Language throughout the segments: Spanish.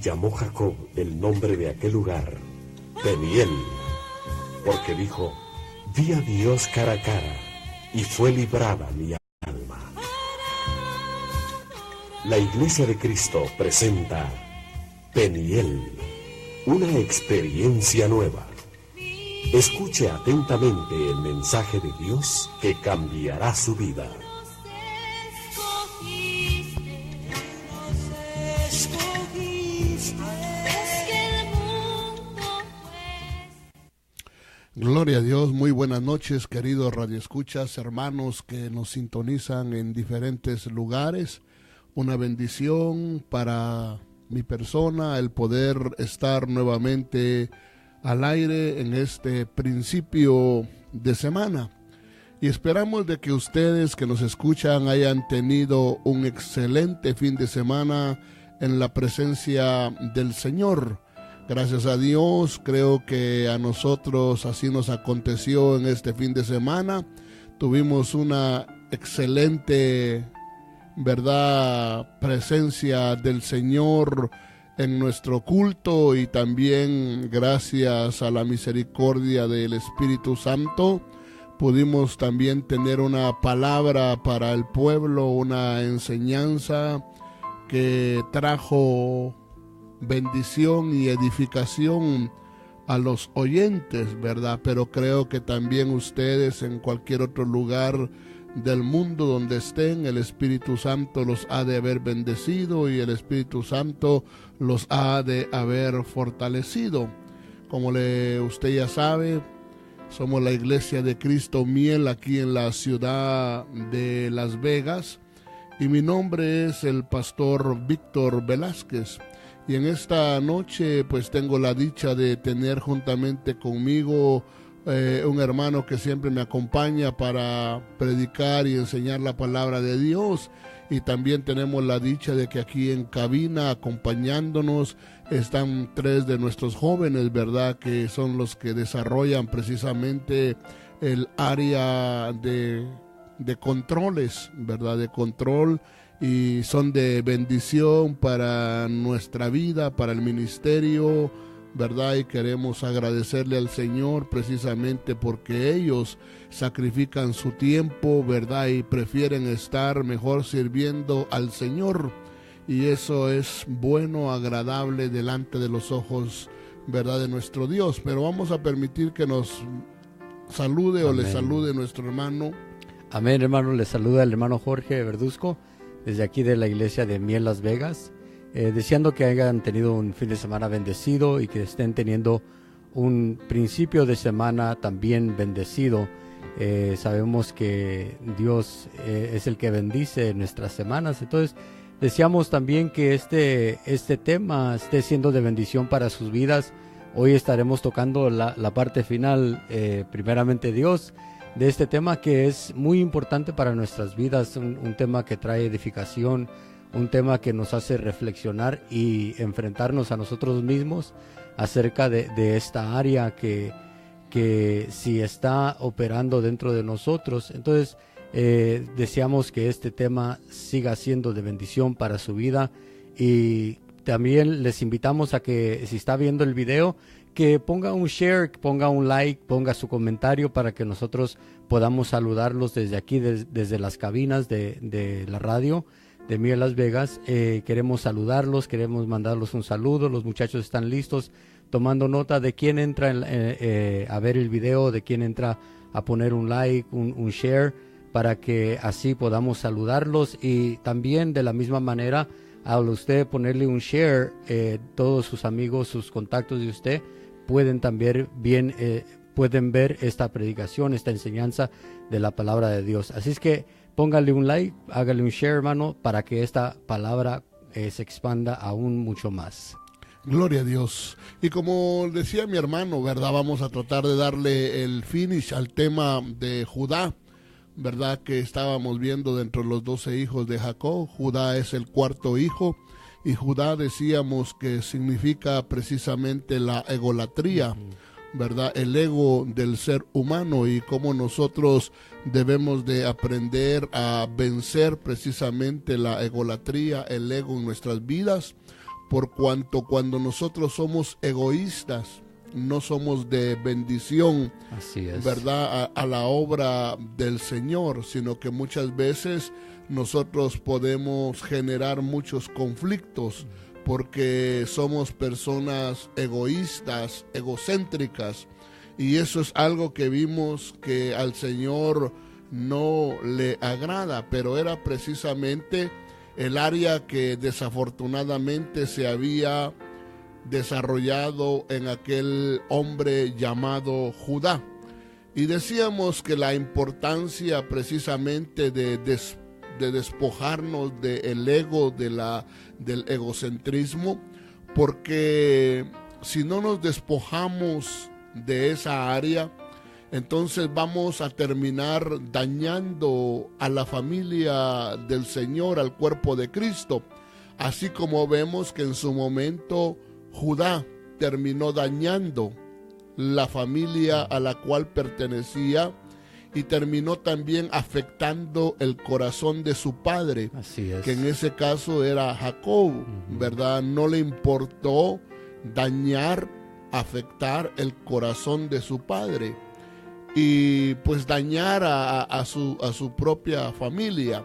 llamó Jacob el nombre de aquel lugar Peniel, porque dijo: vi a Dios cara a cara, y fue librada mi alma. La Iglesia de Cristo presenta Peniel, una experiencia nueva. Escuche atentamente el mensaje de Dios que cambiará su vida. Gloria a Dios, muy buenas noches, queridos radioescuchas, hermanos que nos sintonizan en diferentes lugares. Una bendición para mi persona el poder estar nuevamente al aire en este principio de semana. Y esperamos de que ustedes que nos escuchan hayan tenido un excelente fin de semana en la presencia del Señor. Gracias a Dios, creo que a nosotros así nos aconteció en este fin de semana. Tuvimos una excelente, presencia del Señor en nuestro culto, y también gracias a la misericordia del Espíritu Santo pudimos también tener una palabra para el pueblo, una enseñanza que trajo bendición y edificación a los oyentes, ¿verdad? Pero creo que también ustedes en cualquier otro lugar del mundo donde estén, el Espíritu Santo los ha de haber bendecido y el Espíritu Santo los ha de haber fortalecido. Como usted ya sabe, somos la Iglesia de Cristo Miel aquí en la ciudad de Las Vegas, y mi nombre es el pastor Víctor Velázquez. Y en esta noche pues tengo la dicha de tener juntamente conmigo un hermano que siempre me acompaña para predicar y enseñar la palabra de Dios. Y también tenemos la dicha de que aquí en cabina acompañándonos están 3 de nuestros jóvenes, ¿verdad? Que son los que desarrollan precisamente el área de controles, ¿verdad? De control. Y son de bendición para nuestra vida, para el ministerio, ¿verdad? Y queremos agradecerle al Señor precisamente porque ellos sacrifican su tiempo, ¿verdad? Y prefieren estar mejor sirviendo al Señor. Y eso es bueno, agradable delante de los ojos, ¿verdad? De nuestro Dios. Pero vamos a permitir que nos salude. Amén. O le salude nuestro hermano. Amén, hermano. Le saluda el hermano Jorge Verduzco, desde aquí de la Iglesia de Miel Las Vegas, deseando que hayan tenido un fin de semana bendecido y que estén teniendo un principio de semana también bendecido. Sabemos que Dios es el que bendice nuestras semanas, entonces deseamos también que este tema esté siendo de bendición para sus vidas. Hoy estaremos tocando la parte final, primeramente Dios, de este tema que es muy importante para nuestras vidas, un tema que trae edificación, un tema que nos hace reflexionar y enfrentarnos a nosotros mismos acerca de esta área que si está operando dentro de nosotros. Entonces deseamos que este tema siga siendo de bendición para su vida, y también les invitamos a que, si está viendo el video, que ponga un share, ponga un like, ponga su comentario para que nosotros podamos saludarlos desde aquí, desde las cabinas de la radio de Miel Las Vegas. Queremos saludarlos, queremos mandarlos un saludo. Los muchachos están listos, tomando nota de quién entra a ver el video, de quién entra a poner un like, un share, para que así podamos saludarlos. Y también de la misma manera, al usted ponerle un share, todos sus amigos, sus contactos de usted pueden también pueden ver esta predicación, esta enseñanza de la palabra de Dios. Así es que póngale un like, hágale un share, hermano, para que esta palabra se expanda aún mucho más. Gloria a Dios. Y como decía mi hermano, ¿verdad? Vamos a tratar de darle el finish al tema de Judá, ¿verdad? Que estábamos viendo dentro de los 12 hijos de Jacob. Judá es el 4º hijo. Y Judá decíamos que significa precisamente la egolatría, ¿verdad? El ego del ser humano, y cómo nosotros debemos de aprender a vencer precisamente la egolatría, el ego en nuestras vidas, por cuanto cuando nosotros somos egoístas, no somos de bendición, Así es. ¿verdad? A la obra del Señor, sino que muchas veces nosotros podemos generar muchos conflictos porque somos personas egoístas, egocéntricas, y eso es algo que vimos que al Señor no le agrada, pero era precisamente el área que desafortunadamente se había desarrollado en aquel hombre llamado Judá. Y decíamos que la importancia precisamente de despojarnos del ego, del egocentrismo, porque si no nos despojamos de esa área, entonces vamos a terminar dañando a la familia del Señor, al cuerpo de Cristo, así como vemos que en su momento Judá terminó dañando la familia a la cual pertenecía y terminó también afectando el corazón de su padre, Así es. que en ese caso era Jacob, ¿verdad? No le importó dañar, afectar el corazón de su padre y pues dañar a su propia familia.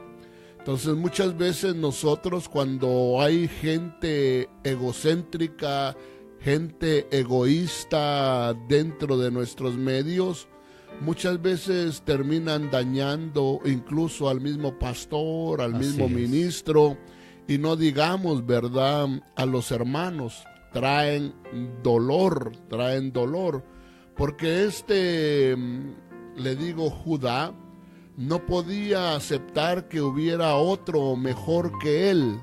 Entonces muchas veces nosotros, cuando hay gente egocéntrica, gente egoísta dentro de nuestros medios, muchas veces terminan dañando incluso al mismo pastor, al mismo ministro, y no digamos, ¿verdad?, a los hermanos. Traen dolor, porque le digo, Judá, no podía aceptar que hubiera otro mejor que él,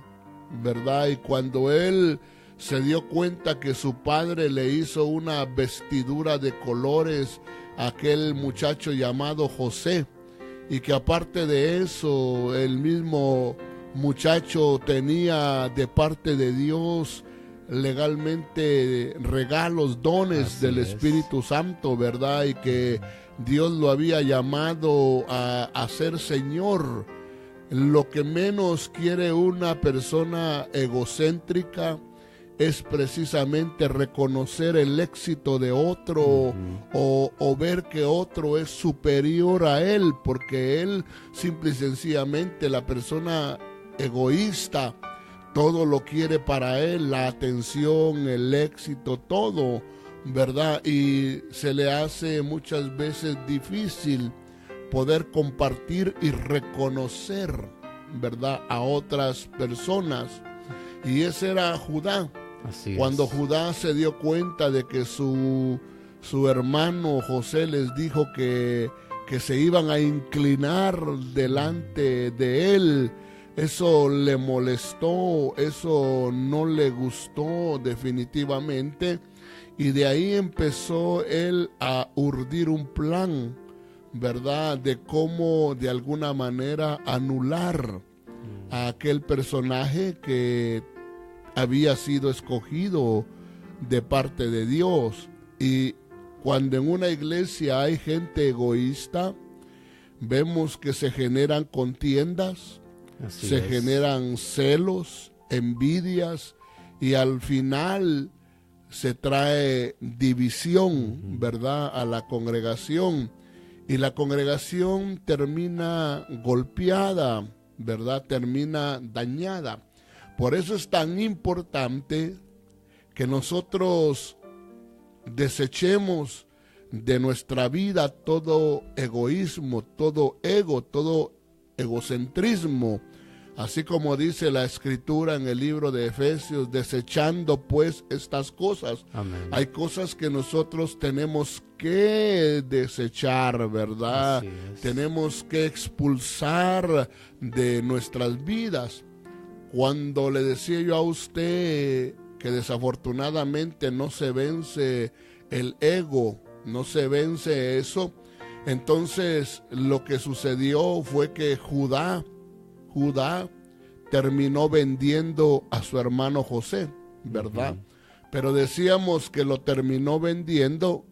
¿verdad? Y cuando él se dio cuenta que su padre le hizo una vestidura de colores a aquel muchacho llamado José, y que aparte de eso el mismo muchacho tenía de parte de Dios legalmente regalos, dones del Espíritu Santo, ¿verdad? Y que Dios lo había llamado a ser Señor. Lo que menos quiere una persona egocéntrica es precisamente reconocer el éxito de otro, o ver que otro es superior a él, porque él simple y sencillamente, la persona egoísta, todo lo quiere para él, la atención, el éxito, todo, ¿verdad? Y se le hace muchas veces difícil poder compartir y reconocer, ¿verdad?, a otras personas. Y ese era Judá. Así Cuando es. Judá se dio cuenta de que su hermano José les dijo que se iban a inclinar delante de él, eso le molestó, eso no le gustó definitivamente, y de ahí empezó él a urdir un plan, ¿verdad?, de cómo de alguna manera anular a aquel personaje que había sido escogido de parte de Dios. Y cuando en una iglesia hay gente egoísta, vemos que se generan contiendas, se generan celos, envidias, y al final se trae división, ¿verdad?, a la congregación, y la congregación termina golpeada, ¿verdad?, termina dañada. Por eso es tan importante que nosotros desechemos de nuestra vida todo egoísmo, todo ego, todo egocentrismo, así como dice la Escritura en el libro de Efesios, desechando pues estas cosas. Amén. Hay cosas que nosotros tenemos que desechar, ¿verdad? Así es. Tenemos que expulsar de nuestras vidas. Cuando le decía yo a usted que desafortunadamente no se vence el ego, no se vence eso, entonces lo que sucedió fue que Judá terminó vendiendo a su hermano José, ¿verdad? Pero decíamos que lo terminó vendiendo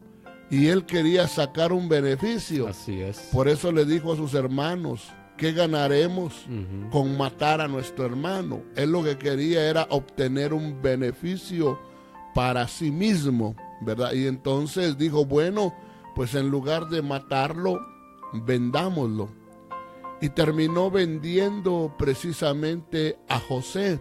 y él quería sacar un beneficio. Así es. Por eso le dijo a sus hermanos, ¿qué ganaremos con matar a nuestro hermano? Él lo que quería era obtener un beneficio para sí mismo, ¿verdad? Y entonces dijo, bueno, pues en lugar de matarlo, vendámoslo. Y terminó vendiendo precisamente a José.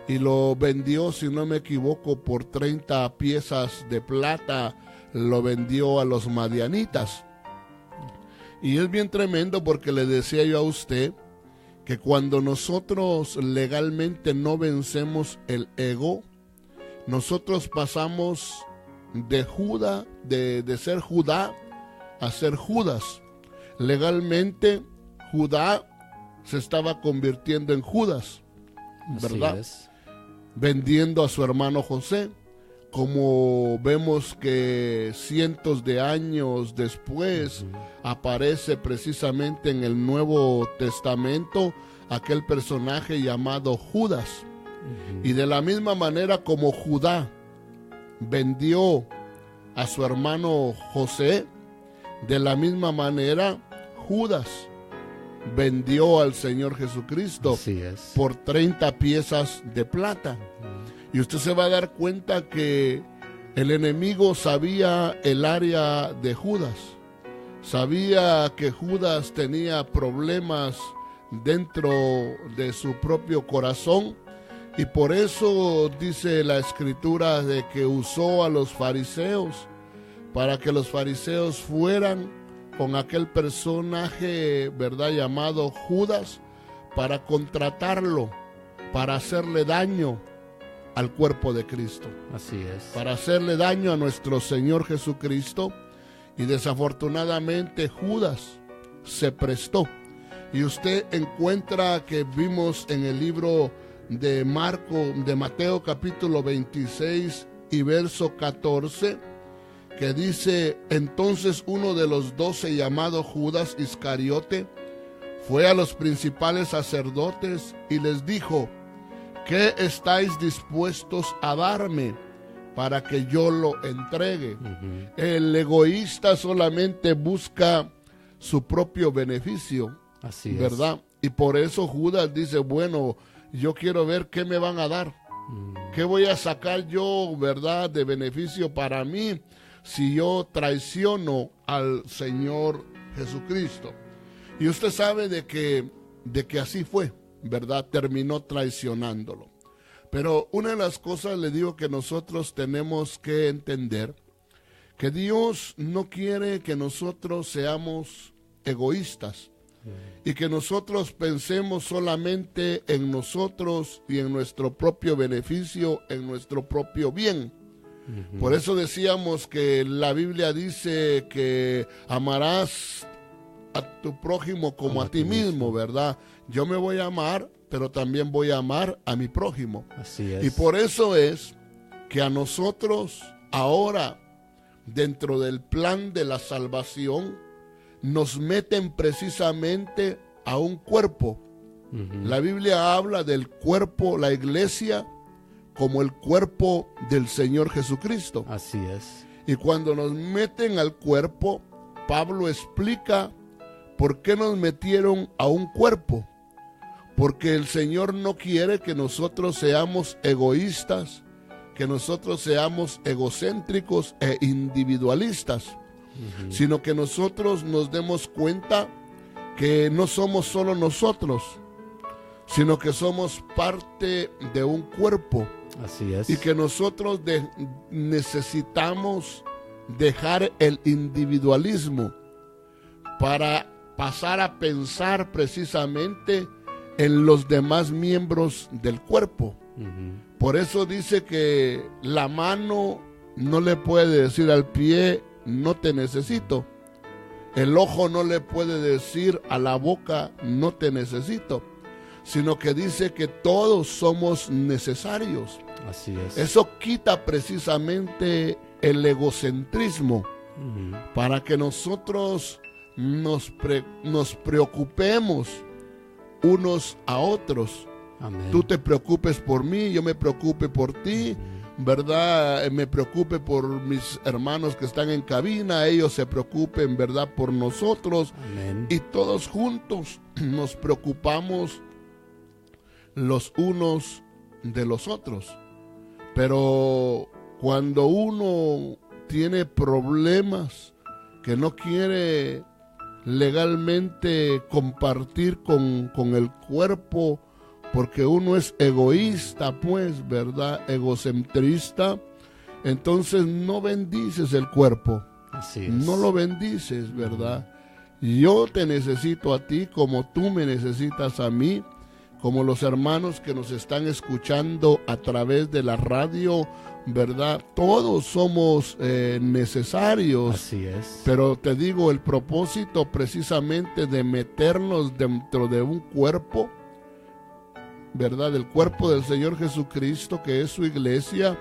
Y lo vendió, si no me equivoco, por 30 piezas de plata. Lo vendió a los madianitas. Y es bien tremendo porque le decía yo a usted que cuando nosotros legalmente no vencemos el ego, nosotros pasamos de ser Judá a ser Judas. Legalmente Judá se estaba convirtiendo en Judas, ¿verdad? Vendiendo a su hermano José, como vemos que cientos de años después aparece precisamente en el Nuevo Testamento aquel personaje llamado Judas. Y de la misma manera como Judá vendió a su hermano José, de la misma manera Judas vendió al Señor Jesucristo por 30 piezas de plata. Y usted se va a dar cuenta que el enemigo sabía el área de Judas. Sabía que Judas tenía problemas dentro de su propio corazón. Y por eso dice la Escritura de que usó a los fariseos para que los fariseos fueran con aquel personaje, ¿verdad?, llamado Judas, para contratarlo, para hacerle daño al cuerpo de Cristo. Así es. Para hacerle daño a nuestro Señor Jesucristo. Y desafortunadamente Judas se prestó. Y usted encuentra que vimos en el libro de Mateo capítulo 26 y verso 14, que dice, entonces uno de los 12 llamado Judas Iscariote fue a los principales sacerdotes y les dijo, ¿qué estáis dispuestos a darme para que yo lo entregue? El egoísta solamente busca su propio beneficio. Así es. ¿Verdad? Y por eso Judas dice, bueno, yo quiero ver qué me van a dar. ¿Qué voy a sacar yo, verdad, de beneficio para mí si yo traiciono al Señor Jesucristo? Y usted sabe de que así fue, ¿verdad? Terminó traicionándolo. Pero una de las cosas, le digo, que nosotros tenemos que entender, que Dios no quiere que nosotros seamos egoístas y que nosotros pensemos solamente en nosotros y en nuestro propio beneficio, en nuestro propio bien. Por eso decíamos que la Biblia dice que amarás a tu prójimo como a ti mismo, ¿verdad? Yo me voy a amar, pero también voy a amar a mi prójimo. Así es. Y por eso es que a nosotros ahora, dentro del plan de la salvación, nos meten precisamente a un cuerpo. La Biblia habla del cuerpo, la iglesia, como el cuerpo del Señor Jesucristo. Así es. Y cuando nos meten al cuerpo, Pablo explica por qué nos metieron a un cuerpo. Porque el Señor no quiere que nosotros seamos egoístas, que nosotros seamos egocéntricos e individualistas, sino que nosotros nos demos cuenta que no somos solo nosotros, sino que somos parte de un cuerpo. Así es. Y que nosotros necesitamos dejar el individualismo para pasar a pensar precisamente en los demás miembros del cuerpo. Por eso dice que la mano no le puede decir al pie, no te necesito. El ojo no le puede decir a la boca, no te necesito. Sino que dice que todos somos necesarios. Así es. Eso quita precisamente el egocentrismo, para que nosotros nos preocupemos unos a otros. Amén. Tú te preocupes por mí, yo me preocupe por ti, ¿verdad? Me preocupe por mis hermanos que están en cabina, ellos se preocupen, ¿verdad? Por nosotros. Amén. Y todos juntos nos preocupamos los unos de los otros. Pero cuando uno tiene problemas que no quiere legalmente compartir con el cuerpo, porque uno es egoísta, pues, ¿verdad? Egocentrista, entonces no bendices el cuerpo. Así es. No lo bendices, ¿verdad? Yo te necesito a ti como tú me necesitas a mí, como los hermanos que nos están escuchando a través de la radio, ¿verdad? Todos somos necesarios. Así es. Pero te digo, el propósito precisamente de meternos dentro de un cuerpo, ¿verdad? Del cuerpo del Señor Jesucristo, que es su iglesia,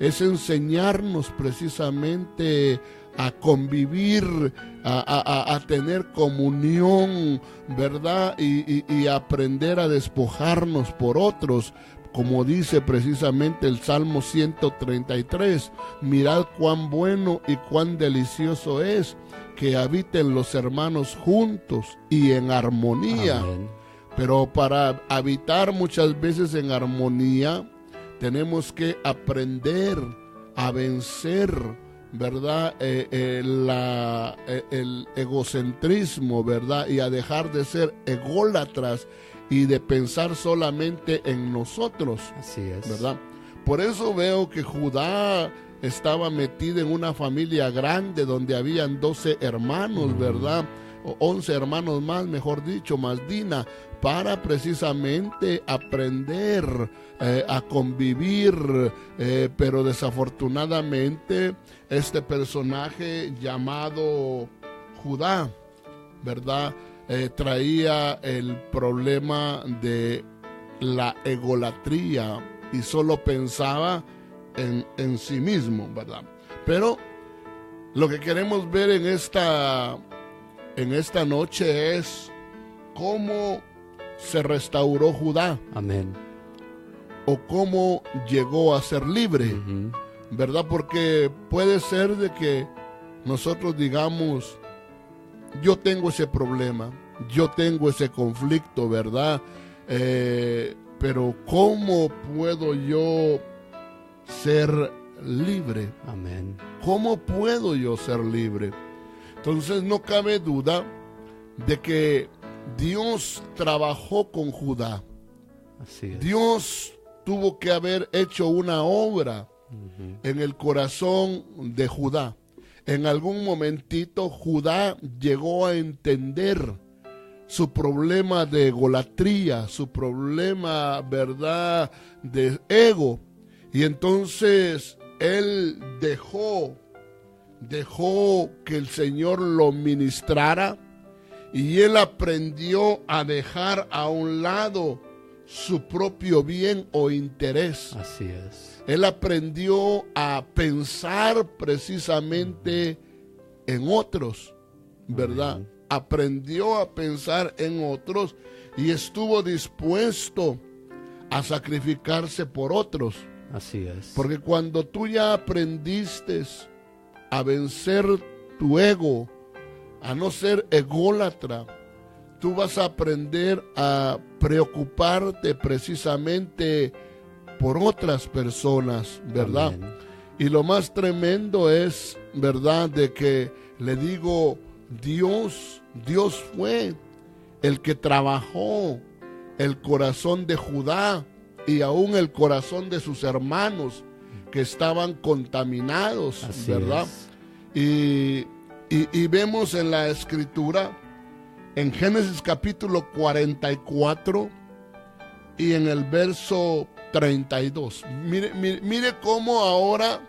es enseñarnos precisamente a convivir, a tener comunión, ¿verdad? Y aprender a despojarnos por otros. Como dice precisamente el Salmo 133, mirad cuán bueno y cuán delicioso es que habiten los hermanos juntos y en armonía. Amén. Pero para habitar muchas veces en armonía, tenemos que aprender a vencer, ¿verdad? El egocentrismo, ¿verdad? Y a dejar de ser ególatras y de pensar solamente en nosotros. Así es. ¿Verdad? Por eso veo que Judá estaba metido en una familia grande donde habían 12 hermanos, ¿verdad? O 11 hermanos más, mejor dicho, más Dina, para precisamente aprender a convivir, pero desafortunadamente este personaje llamado Judá, ¿verdad? Traía el problema de la egolatría y solo pensaba en sí mismo, ¿verdad? Pero lo que queremos ver en esta noche es cómo se restauró Judá. Amén. O cómo llegó a ser libre, ¿verdad? Porque puede ser de que nosotros digamos, yo tengo ese problema, yo tengo ese conflicto, ¿verdad? Pero ¿cómo puedo yo ser libre? Amén. ¿Cómo puedo yo ser libre? Entonces no cabe duda de que Dios trabajó con Judá. Así es. Dios tuvo que haber hecho una obra en el corazón de Judá. En algún momentito Judá llegó a entender su problema de egolatría, su problema, ¿verdad?, de ego. Y entonces él dejó que el Señor lo ministrara y él aprendió a dejar a un lado su propio bien o interés. Así es. Él aprendió a pensar precisamente en otros, ¿verdad? Amén. Aprendió a pensar en otros y estuvo dispuesto a sacrificarse por otros. Así es. Porque cuando tú ya aprendiste a vencer tu ego, a no ser ególatra, tú vas a aprender a preocuparte precisamente por otras personas, ¿verdad? Amén. Y lo más tremendo es, ¿verdad?, de que le digo, Dios fue el que trabajó el corazón de Judá y aún el corazón de sus hermanos que estaban contaminados, Así ¿verdad? es. Y vemos en la escritura, en Génesis capítulo 44 y en el verso 32. Mire cómo ahora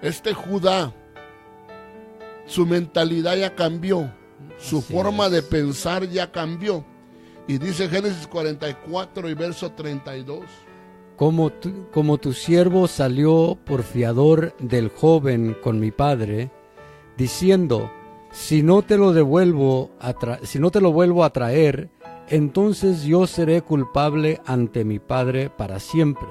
este Judá, su mentalidad ya cambió, su Así forma es. de pensar ya cambió. Y dice Génesis 44 y verso 32. Como tu siervo salió por fiador del joven con mi padre, diciendo, si no te lo vuelvo a traer, entonces yo seré culpable ante mi padre para siempre.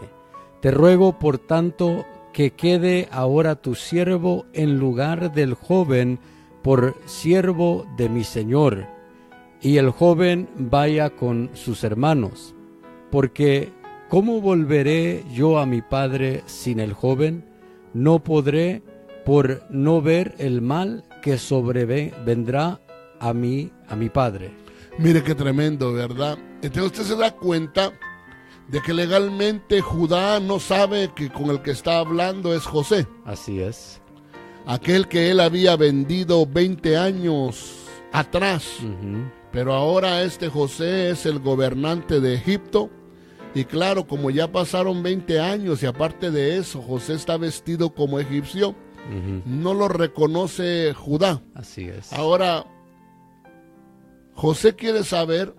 Te ruego, por tanto, que quede ahora tu siervo en lugar del joven por siervo de mi señor, y el joven vaya con sus hermanos, porque ¿cómo volveré yo a mi padre sin el joven? No podré, por no ver el mal que sobrevendrá a mi padre. Mire qué tremendo, ¿verdad? Entonces usted se da cuenta de que legalmente Judá no sabe que con el que está hablando es José. Así es. Aquel que él había vendido 20 años atrás. Pero ahora este José es el gobernante de Egipto. Y claro, como ya pasaron 20 años y aparte de eso, José está vestido como egipcio, no lo reconoce Judá. Así es. Ahora, José quiere saber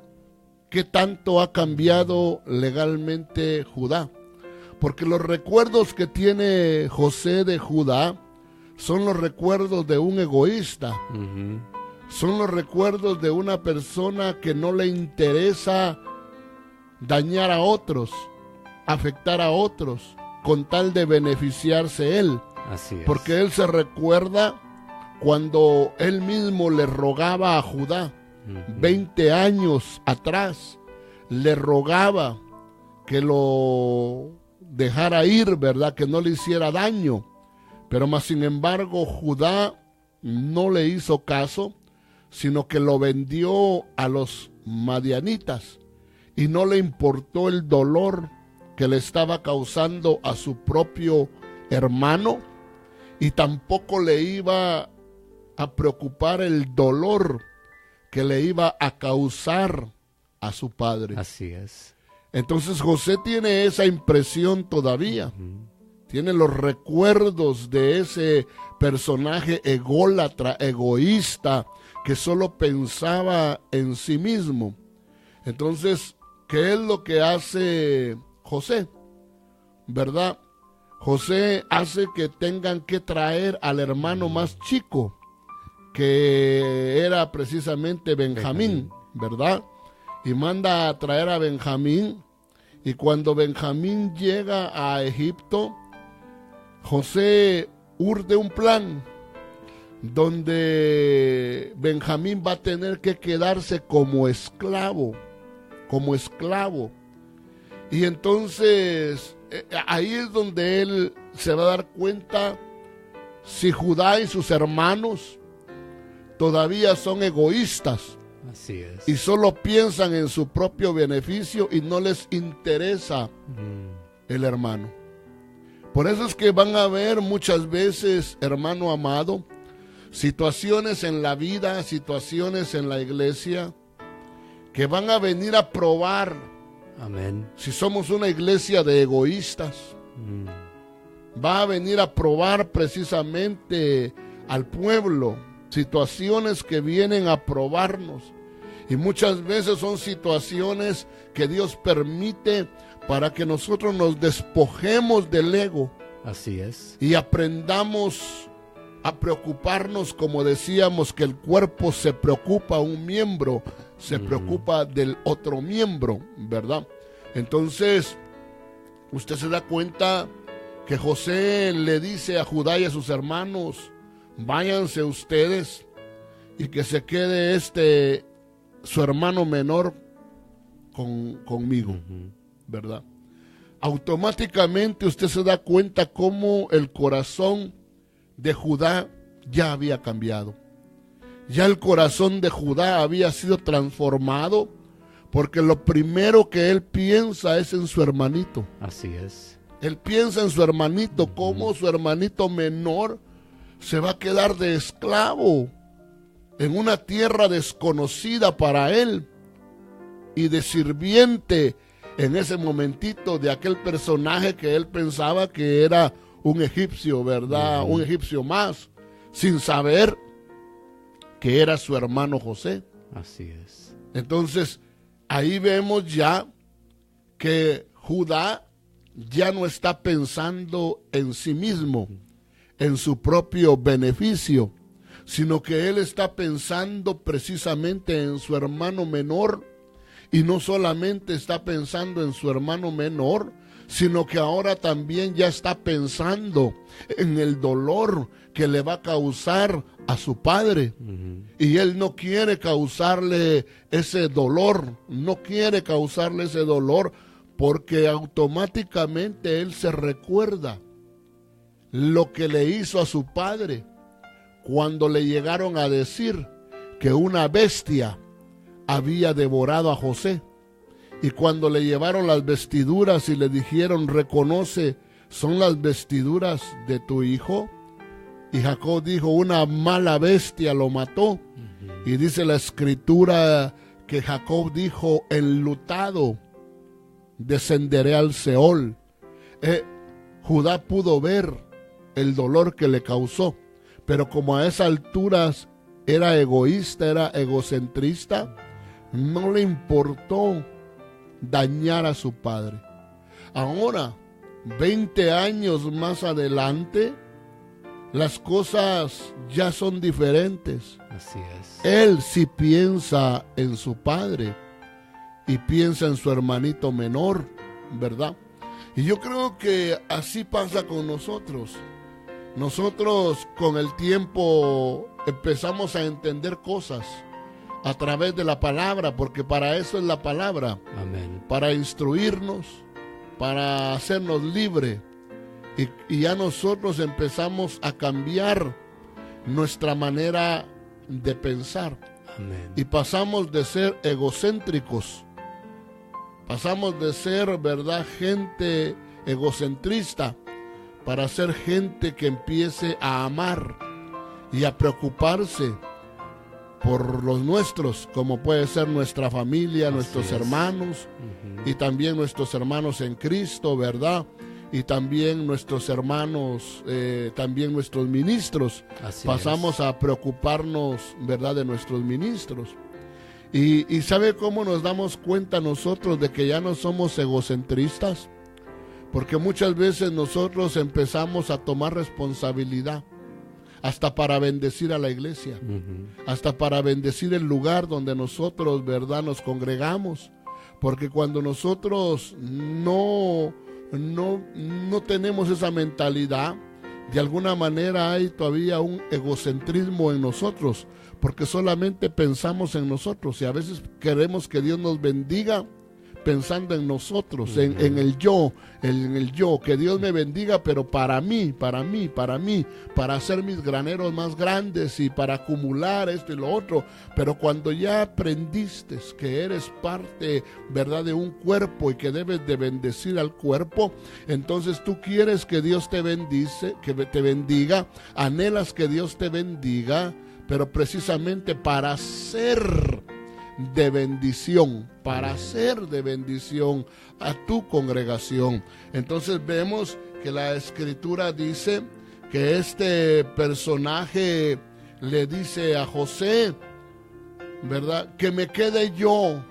qué tanto ha cambiado legalmente Judá. Porque los recuerdos que tiene José de Judá son los recuerdos de un egoísta. Son los recuerdos de una persona que no le interesa dañar a otros, afectar a otros, con tal de beneficiarse él. Así es. Porque él se recuerda cuando él mismo le rogaba a Judá, 20 años atrás, le rogaba que lo dejara ir, ¿verdad? Que no le hiciera daño. Pero más sin embargo, Judá no le hizo caso, sino que lo vendió a los madianitas y no le importó el dolor que le estaba causando a su propio hermano y tampoco le iba a preocupar el dolor que le iba a causar a su padre. Así es. Entonces José tiene esa impresión todavía. Tiene los recuerdos de ese personaje ególatra, egoísta, que solo pensaba en sí mismo. Entonces, ¿qué es lo que hace José? ¿Verdad? José hace que tengan que traer al hermano más chico, que era precisamente Benjamín, ¿verdad? Y manda a traer a Benjamín. Y cuando Benjamín llega a Egipto, José urde un plan donde Benjamín va a tener que quedarse como esclavo. Y entonces ahí es donde él se va a dar cuenta si Judá y sus hermanos todavía son egoístas. Así es. Y solo piensan en su propio beneficio y no les interesa el hermano. Por eso es que van a haber muchas veces, hermano amado, situaciones en la vida, situaciones en la iglesia, que van a venir a probar. Amén. Si somos una iglesia de egoístas, va a venir a probar precisamente al pueblo, situaciones que vienen a probarnos. Y muchas veces son situaciones que Dios permite para que nosotros nos despojemos del ego. Así es. Y aprendamos a preocuparnos, como decíamos, que el cuerpo se preocupa, un miembro se preocupa del otro miembro, ¿verdad? Entonces, usted se da cuenta que José le dice a Judá y a sus hermanos, váyanse ustedes y que se quede su hermano menor conmigo, ¿verdad? Automáticamente usted se da cuenta cómo el corazón de Judá ya había cambiado. Ya el corazón de Judá había sido transformado, porque lo primero que él piensa es en su hermanito. Así es. Él piensa en su hermanito, cómo su hermanito menor se va a quedar de esclavo en una tierra desconocida para él y de sirviente en ese momentito de aquel personaje que él pensaba que era un egipcio, ¿verdad? Un egipcio más, sin saber que era su hermano José. Así es. Entonces, ahí vemos ya que Judá ya no está pensando en sí mismo, en su propio beneficio, sino que él está pensando precisamente en su hermano menor, y no solamente está pensando en su hermano menor, sino que ahora también ya está pensando en el dolor que le va a causar a su padre. Y él no quiere causarle ese dolor, no quiere causarle ese dolor, porque automáticamente él se recuerda lo que le hizo a su padre cuando le llegaron a decir que una bestia había devorado a José. Y cuando le llevaron las vestiduras y le dijeron, reconoce, ¿son las vestiduras de tu hijo? Y Jacob dijo, una mala bestia lo mató. Y dice la escritura que Jacob dijo, enlutado descenderé al Seol. Judá pudo ver el dolor que le causó, pero como a esas alturas era egoísta, era egocentrista, no le importó dañar a su padre. Ahora, 20 años más adelante, las cosas ya son diferentes. Así es. Él sí piensa en su padre y piensa en su hermanito menor, ¿verdad? Y yo creo que así pasa con nosotros. Nosotros con el tiempo empezamos a entender cosas a través de la palabra, porque para eso es la palabra. Amén. Para instruirnos, para hacernos libres. Y ya nosotros empezamos a cambiar nuestra manera de pensar. Amén. Y pasamos de ser egocéntricos, pasamos de ser, ¿verdad?, gente egocentrista, para ser gente que empiece a amar y a preocuparse por los nuestros, como puede ser nuestra familia, nuestros hermanos, y también nuestros hermanos en Cristo, ¿verdad? Y también nuestros hermanos, también nuestros ministros. Pasamos a preocuparnos, ¿verdad?, de nuestros ministros. Y ¿sabe cómo nos damos cuenta nosotros de que ya no somos egocentristas? Porque muchas veces nosotros empezamos a tomar responsabilidad, hasta para bendecir a la iglesia, hasta para bendecir el lugar donde nosotros, ¿verdad?, nos congregamos. Porque cuando nosotros no tenemos esa mentalidad, de alguna manera hay todavía un egocentrismo en nosotros, porque solamente pensamos en nosotros y a veces queremos que Dios nos bendiga pensando en nosotros, en el yo, que Dios me bendiga, pero para mí, para hacer mis graneros más grandes y para acumular esto y lo otro. Pero cuando ya aprendiste que eres parte, ¿verdad?, de un cuerpo y que debes de bendecir al cuerpo, entonces tú quieres que Dios te bendice, que te bendiga, anhelas que Dios te bendiga, pero precisamente para ser de bendición, para ser de bendición a tu congregación. Entonces vemos que la escritura dice que este personaje le dice a José, ¿verdad?, que me quede yo,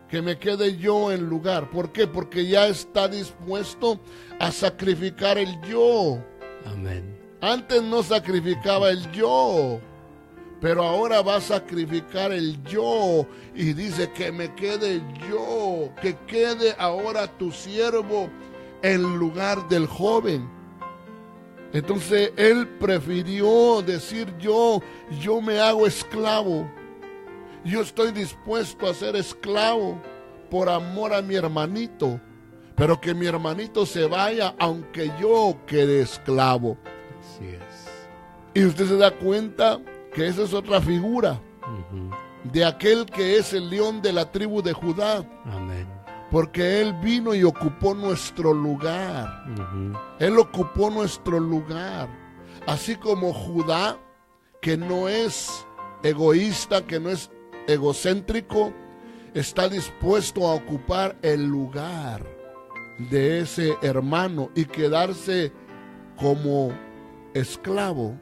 que me quede yo en lugar. ¿Por qué? Porque ya está dispuesto a sacrificar el yo. Amén. Antes no sacrificaba el yo, pero ahora va a sacrificar el yo y dice que me quede yo, que quede ahora tu siervo en lugar del joven. Entonces él prefirió decir yo me hago esclavo, yo estoy dispuesto a ser esclavo por amor a mi hermanito, pero que mi hermanito se vaya aunque yo quede esclavo. Así es. Y usted se da cuenta que esa es otra figura de aquel que es el león de la tribu de Judá. Amén. Porque él vino y ocupó nuestro lugar. Él ocupó nuestro lugar. Así como Judá, que no es egoísta, que no es egocéntrico, está dispuesto a ocupar el lugar de ese hermano y quedarse como esclavo.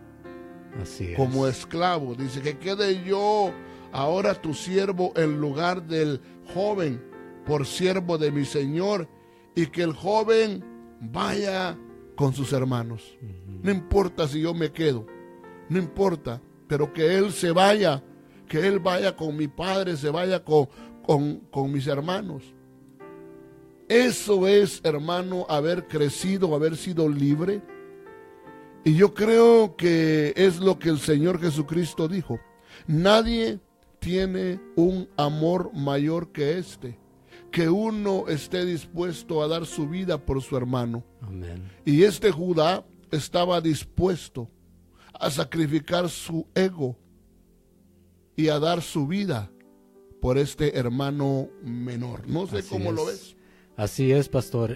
Así es. Como esclavo. Dice que quede yo ahora tu siervo en lugar del joven, por siervo de mi Señor, y que el joven vaya con sus hermanos. No importa si yo me quedo, no importa, pero que él se vaya, que él vaya con mi padre, se vaya con mis hermanos. Eso es, hermano, haber crecido, haber sido libre. Y yo creo que es lo que el Señor Jesucristo dijo. Nadie tiene un amor mayor que este, que uno esté dispuesto a dar su vida por su hermano. Amén. Y este Judá estaba dispuesto a sacrificar su ego y a dar su vida por este hermano menor. No sé cómo lo ves. Así es, pastor.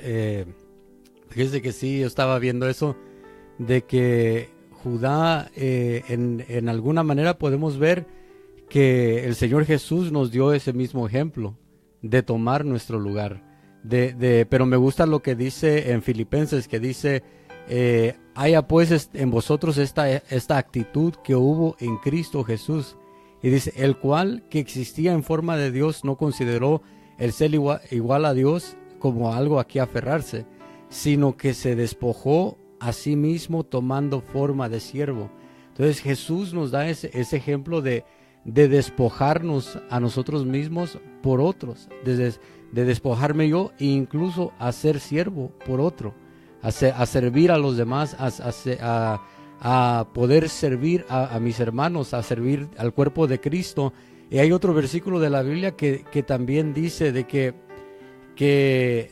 Fíjese que sí, yo estaba viendo eso, de que Judá, en alguna manera podemos ver que el Señor Jesús nos dio ese mismo ejemplo de tomar nuestro lugar. Pero me gusta lo que dice en Filipenses, que dice, haya pues en vosotros esta actitud que hubo en Cristo Jesús. Y dice, el cual que existía en forma de Dios no consideró el ser igual a Dios como algo a que aferrarse, sino que se despojó a sí mismo tomando forma de siervo. Entonces Jesús nos da ese ejemplo de despojarnos a nosotros mismos por otros, de despojarme yo e incluso a ser siervo por otro, a servir a los demás, a poder servir a mis hermanos, a servir al cuerpo de Cristo. Y hay otro versículo de la Biblia que también dice de que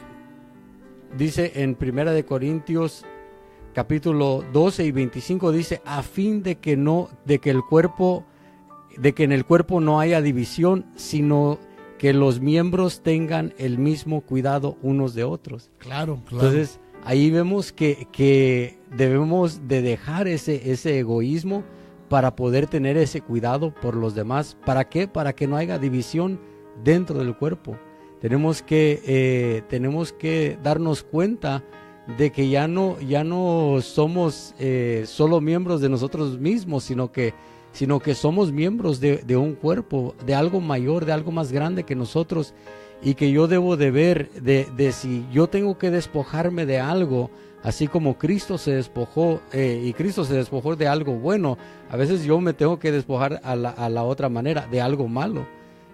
dice en 1 de Corintios capítulo 12 y 25, dice, a fin de que en el cuerpo no haya división, sino que los miembros tengan el mismo cuidado unos de otros. Claro. Entonces, ahí vemos que debemos de dejar ese egoísmo para poder tener ese cuidado por los demás. ¿Para qué? Para que no haya división dentro del cuerpo. Tenemos que darnos cuenta de que ya no somos solo miembros de nosotros mismos, sino que somos miembros de un cuerpo, de algo mayor, de algo más grande que nosotros, y que yo debo de ver de si yo tengo que despojarme de algo, así como Cristo se despojó, y Cristo se despojó de algo bueno. A veces yo me tengo que despojar a la otra manera, de algo malo,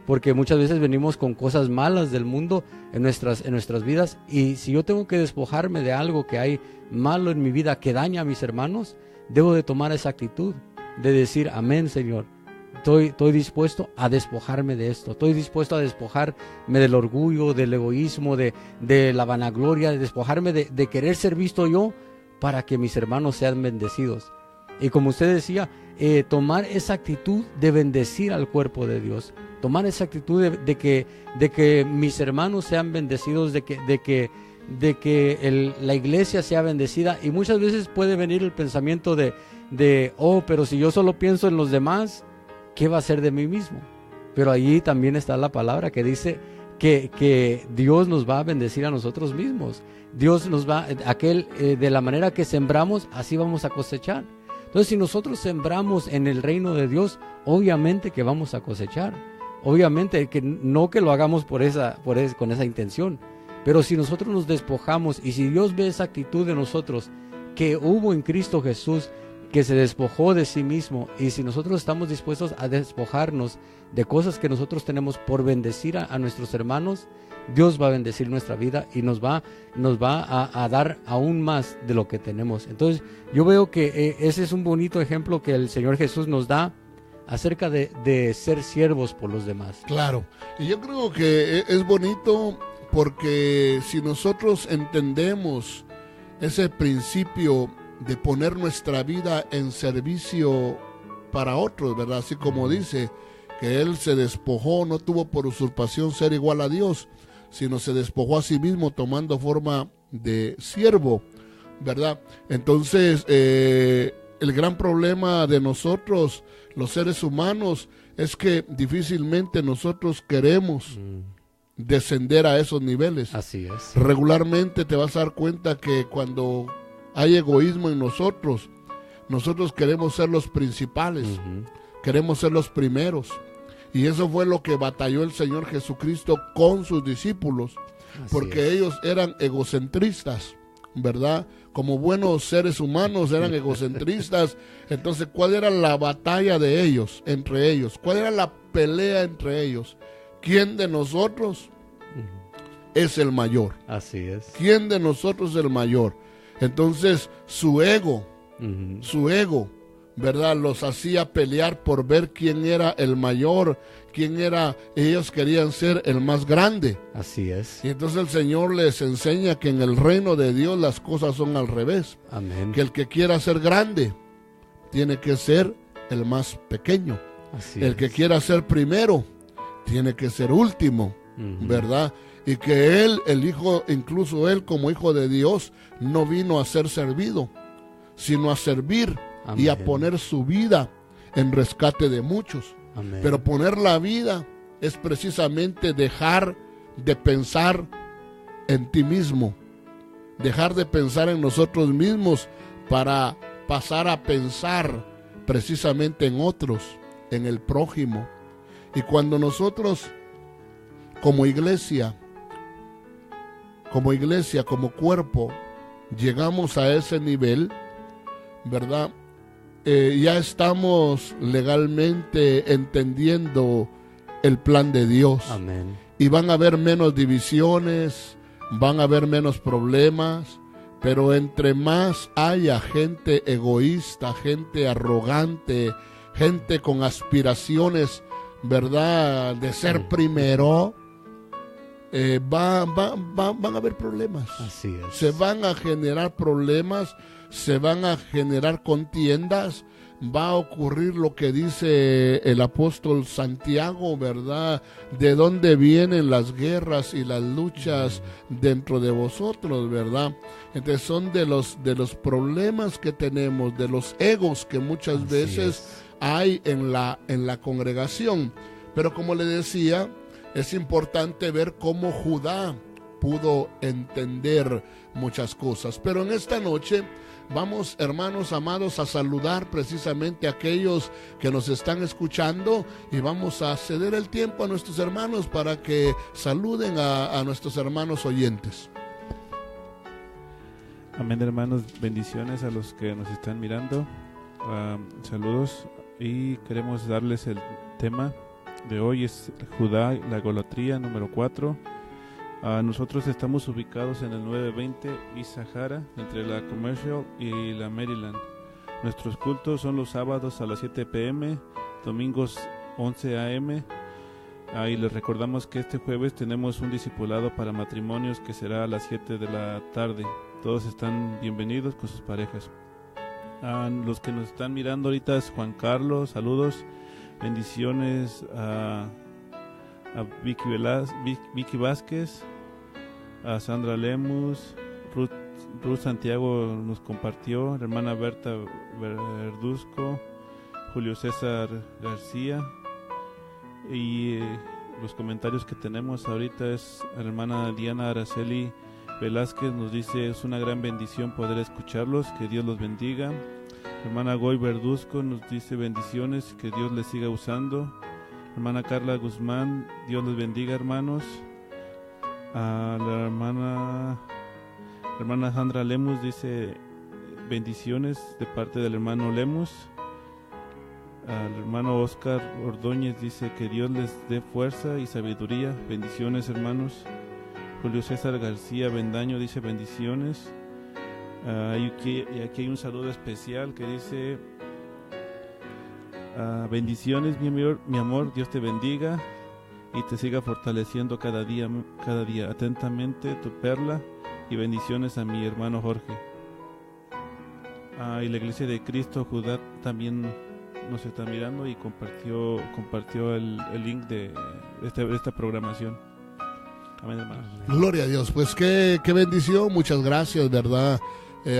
porque muchas veces venimos con cosas malas del mundo en nuestras vidas, y si yo tengo que despojarme de algo que hay malo en mi vida que daña a mis hermanos, debo de tomar esa actitud de decir, amén, Señor, estoy dispuesto a despojarme de esto, estoy dispuesto a despojarme del orgullo, del egoísmo, de la vanagloria, de despojarme de querer ser visto yo para que mis hermanos sean bendecidos. Y como usted decía, tomar esa actitud de bendecir al cuerpo de Dios, tomar esa actitud de que mis hermanos sean bendecidos, de que la iglesia sea bendecida. Y muchas veces puede venir el pensamiento de pero si yo solo pienso en los demás, ¿qué va a ser de mí mismo? Pero allí también está la palabra que dice que Dios nos va a bendecir a nosotros mismos. Dios nos va, de la manera que sembramos, así vamos a cosechar. Entonces, si nosotros sembramos en el reino de Dios, obviamente que vamos a cosechar. Obviamente que no que lo hagamos con esa intención, pero si nosotros nos despojamos, y si Dios ve esa actitud de nosotros que hubo en Cristo Jesús, que se despojó de sí mismo, y si nosotros estamos dispuestos a despojarnos de cosas que nosotros tenemos por bendecir a nuestros hermanos, Dios va a bendecir nuestra vida y nos va a dar aún más de lo que tenemos. Entonces yo veo que ese es un bonito ejemplo que el Señor Jesús nos da acerca de ser siervos por los demás. Claro, y yo creo que es bonito porque si nosotros entendemos ese principio de poner nuestra vida en servicio para otros, ¿verdad? Así como dice que Él se despojó, no tuvo por usurpación ser igual a Dios, sino se despojó a sí mismo tomando forma de siervo, ¿verdad? Entonces, el gran problema de nosotros, los seres humanos, es que difícilmente nosotros queremos descender a esos niveles. Así es. Regularmente te vas a dar cuenta que cuando hay egoísmo en nosotros queremos ser los principales, queremos ser los primeros. Y eso fue lo que batalló el Señor Jesucristo con sus discípulos, porque ellos eran egocentristas, ¿verdad? Como buenos seres humanos eran egocentristas. Entonces, ¿cuál era la batalla de ellos, entre ellos? ¿Cuál era la pelea entre ellos? ¿Quién de nosotros es el mayor? Así es. ¿Quién de nosotros es el mayor? Entonces su ego, ¿verdad?, los hacía pelear por ver quién era el mayor, quién era, ellos querían ser el más grande. Así es. Y entonces el Señor les enseña que en el reino de Dios las cosas son al revés. Amén. Que el que quiera ser grande tiene que ser el más pequeño. Así El es. que quiera ser primero tiene que ser último, ¿verdad? Y que él, el hijo, incluso él como hijo de Dios, no vino a ser servido, sino a servir. Amén. Y a poner su vida en rescate de muchos. Amén. Pero poner la vida es precisamente dejar de pensar en ti mismo, dejar de pensar en nosotros mismos para pasar a pensar precisamente en otros, en el prójimo. Y cuando nosotros como iglesia, como cuerpo, llegamos a ese nivel, ¿verdad? Ya estamos legalmente entendiendo el plan de Dios. Amén. Y van a haber menos divisiones, van a haber menos problemas, pero entre más haya gente egoísta, gente arrogante, gente con aspiraciones, ¿verdad?, de ser primero, van a haber problemas. Así es. Se van a generar problemas, se van a generar contiendas, va a ocurrir lo que dice el apóstol Santiago, ¿verdad? De dónde vienen las guerras y las luchas dentro de vosotros, ¿verdad? Entonces son de los problemas que tenemos, de los egos que muchas Así veces hay en la congregación. Pero como le decía, es importante ver cómo Judá pudo entender muchas cosas. Pero en esta noche vamos, hermanos amados, a saludar precisamente a aquellos que nos están escuchando y vamos a ceder el tiempo a nuestros hermanos para que saluden a nuestros hermanos oyentes. Amén, hermanos, bendiciones a los que nos están mirando. Saludos, y queremos darles el tema de hoy, es Judá, la idolatría, número 4. Nosotros estamos ubicados en el 920 East Sahara, entre la Commercial y la Maryland. Nuestros cultos son los sábados a las 7 p.m., domingos 11 a.m. Y les recordamos que este jueves tenemos un discipulado para matrimonios que será a las 7 de la tarde. Todos están bienvenidos con sus parejas. Los que nos están mirando ahorita es Juan Carlos, saludos, bendiciones a Vicky Vázquez, a Sandra Lemus, Ruth Santiago nos compartió, la hermana Berta Verduzco, Julio César García, y los comentarios que tenemos ahorita es la hermana Diana Araceli Velázquez, nos dice: es una gran bendición poder escucharlos, que Dios los bendiga. La hermana Goy Verduzco nos dice: bendiciones, que Dios les siga usando. Hermana Carla Guzmán, Dios les bendiga, hermanos. A la hermana Sandra Lemus dice: bendiciones de parte del hermano Lemus. Al hermano Oscar Ordóñez dice: que Dios les dé fuerza y sabiduría. Bendiciones, hermanos. Julio César García Bendaño dice: bendiciones. Y aquí hay un saludo especial que dice: bendiciones, mi amor, Dios te bendiga y te siga fortaleciendo cada día. Atentamente, tu Perla, y bendiciones a mi hermano Jorge. Y la Iglesia de Cristo Judá también nos está mirando y compartió el link de esta programación. Amén, hermanos. Gloria a Dios, pues qué bendición, muchas gracias, ¿verdad?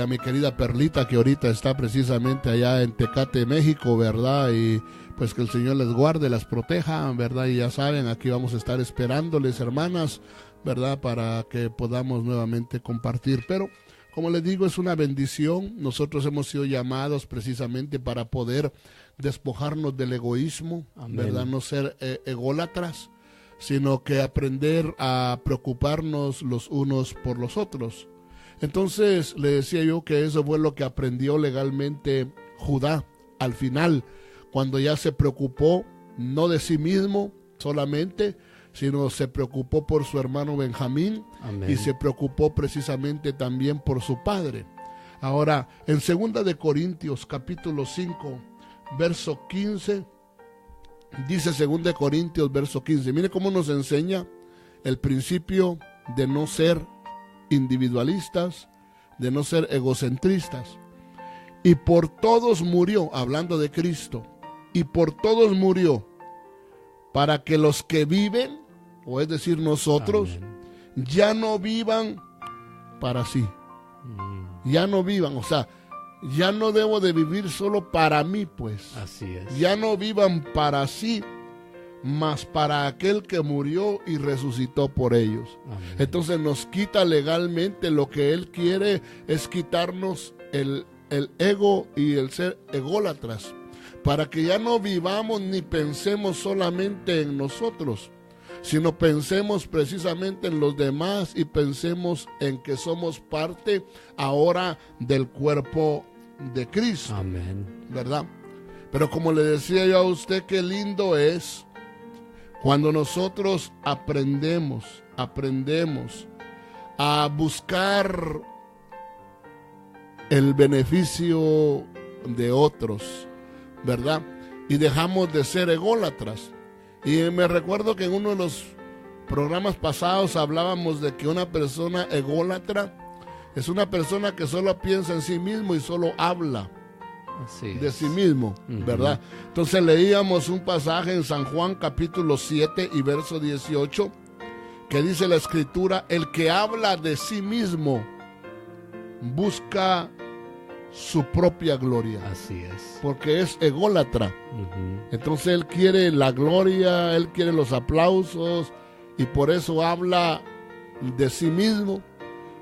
A mi querida Perlita, que ahorita está precisamente allá en Tecate, México, ¿verdad? Y pues que el Señor les guarde, las proteja, ¿verdad? Y ya saben, aquí vamos a estar esperándoles, hermanas, ¿verdad? Para que podamos nuevamente compartir. Pero, como les digo, es una bendición. Nosotros hemos sido llamados precisamente para poder despojarnos del egoísmo, Amén. ¿verdad? No ser ególatras, sino que aprender a preocuparnos los unos por los otros. Entonces le decía yo que eso fue lo que aprendió legalmente Judá al final, cuando ya se preocupó no de sí mismo solamente, sino se preocupó por su hermano Benjamín. Amén. Y se preocupó precisamente también por su padre. Ahora, en 2 de Corintios, capítulo 5, verso 15, dice 2 de Corintios, verso 15. Mire cómo nos enseña el principio de no ser individualistas, de no ser egocentristas. Y por todos murió, hablando de Cristo, y por todos murió, para que los que viven, o es decir nosotros, Amén. ya no vivan para sí. Ya no vivan, o sea, ya no debo de vivir solo para mí, pues. Así es. Ya no vivan para sí, mas para aquel que murió y resucitó por ellos. Amén. Entonces nos quita legalmente. Lo que Él quiere es quitarnos el ego y el ser ególatras, para que ya no vivamos ni pensemos solamente en nosotros, sino pensemos precisamente en los demás y pensemos en que somos parte ahora del cuerpo de Cristo. Amén. ¿Verdad? Pero como le decía yo a usted, qué lindo es cuando nosotros aprendemos a buscar el beneficio de otros, ¿verdad? Y dejamos de ser ególatras. Y me recuerdo que en uno de los programas pasados hablábamos de que una persona ególatra es una persona que solo piensa en sí mismo y solo habla Así de es. sí mismo, ¿verdad? Entonces leíamos un pasaje en San Juan capítulo 7 y verso 18 que dice la escritura: el que habla de sí mismo busca su propia gloria, Así es. porque es ególatra. Ujú. Entonces él quiere la gloria, él quiere los aplausos, y por eso habla de sí mismo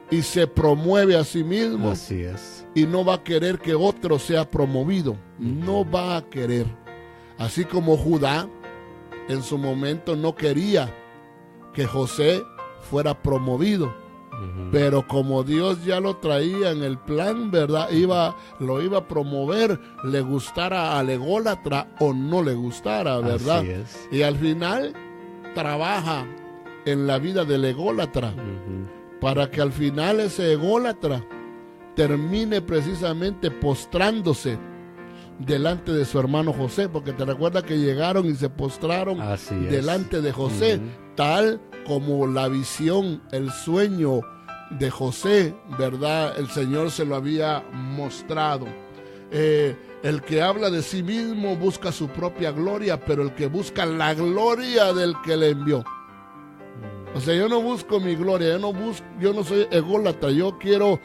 y se promueve a sí mismo. Así es. Y no va a querer que otro sea promovido, no va a querer. Así como Judá en su momento no quería que José fuera promovido, pero como Dios ya lo traía en el plan, ¿verdad? Lo iba a promover, le gustara al ególatra o no le gustara, ¿verdad? Así es. Y al final trabaja en la vida del ególatra, Ujú. para que al final ese ególatra termine precisamente postrándose delante de su hermano José, porque te recuerdas que llegaron y se postraron Así es. delante de José, tal como la visión, el sueño de José, ¿verdad? El Señor se lo había mostrado. El que habla de sí mismo busca su propia gloria, pero el que busca la gloria del que le envió. O sea, yo no busco mi gloria, yo no soy ególatra, yo quiero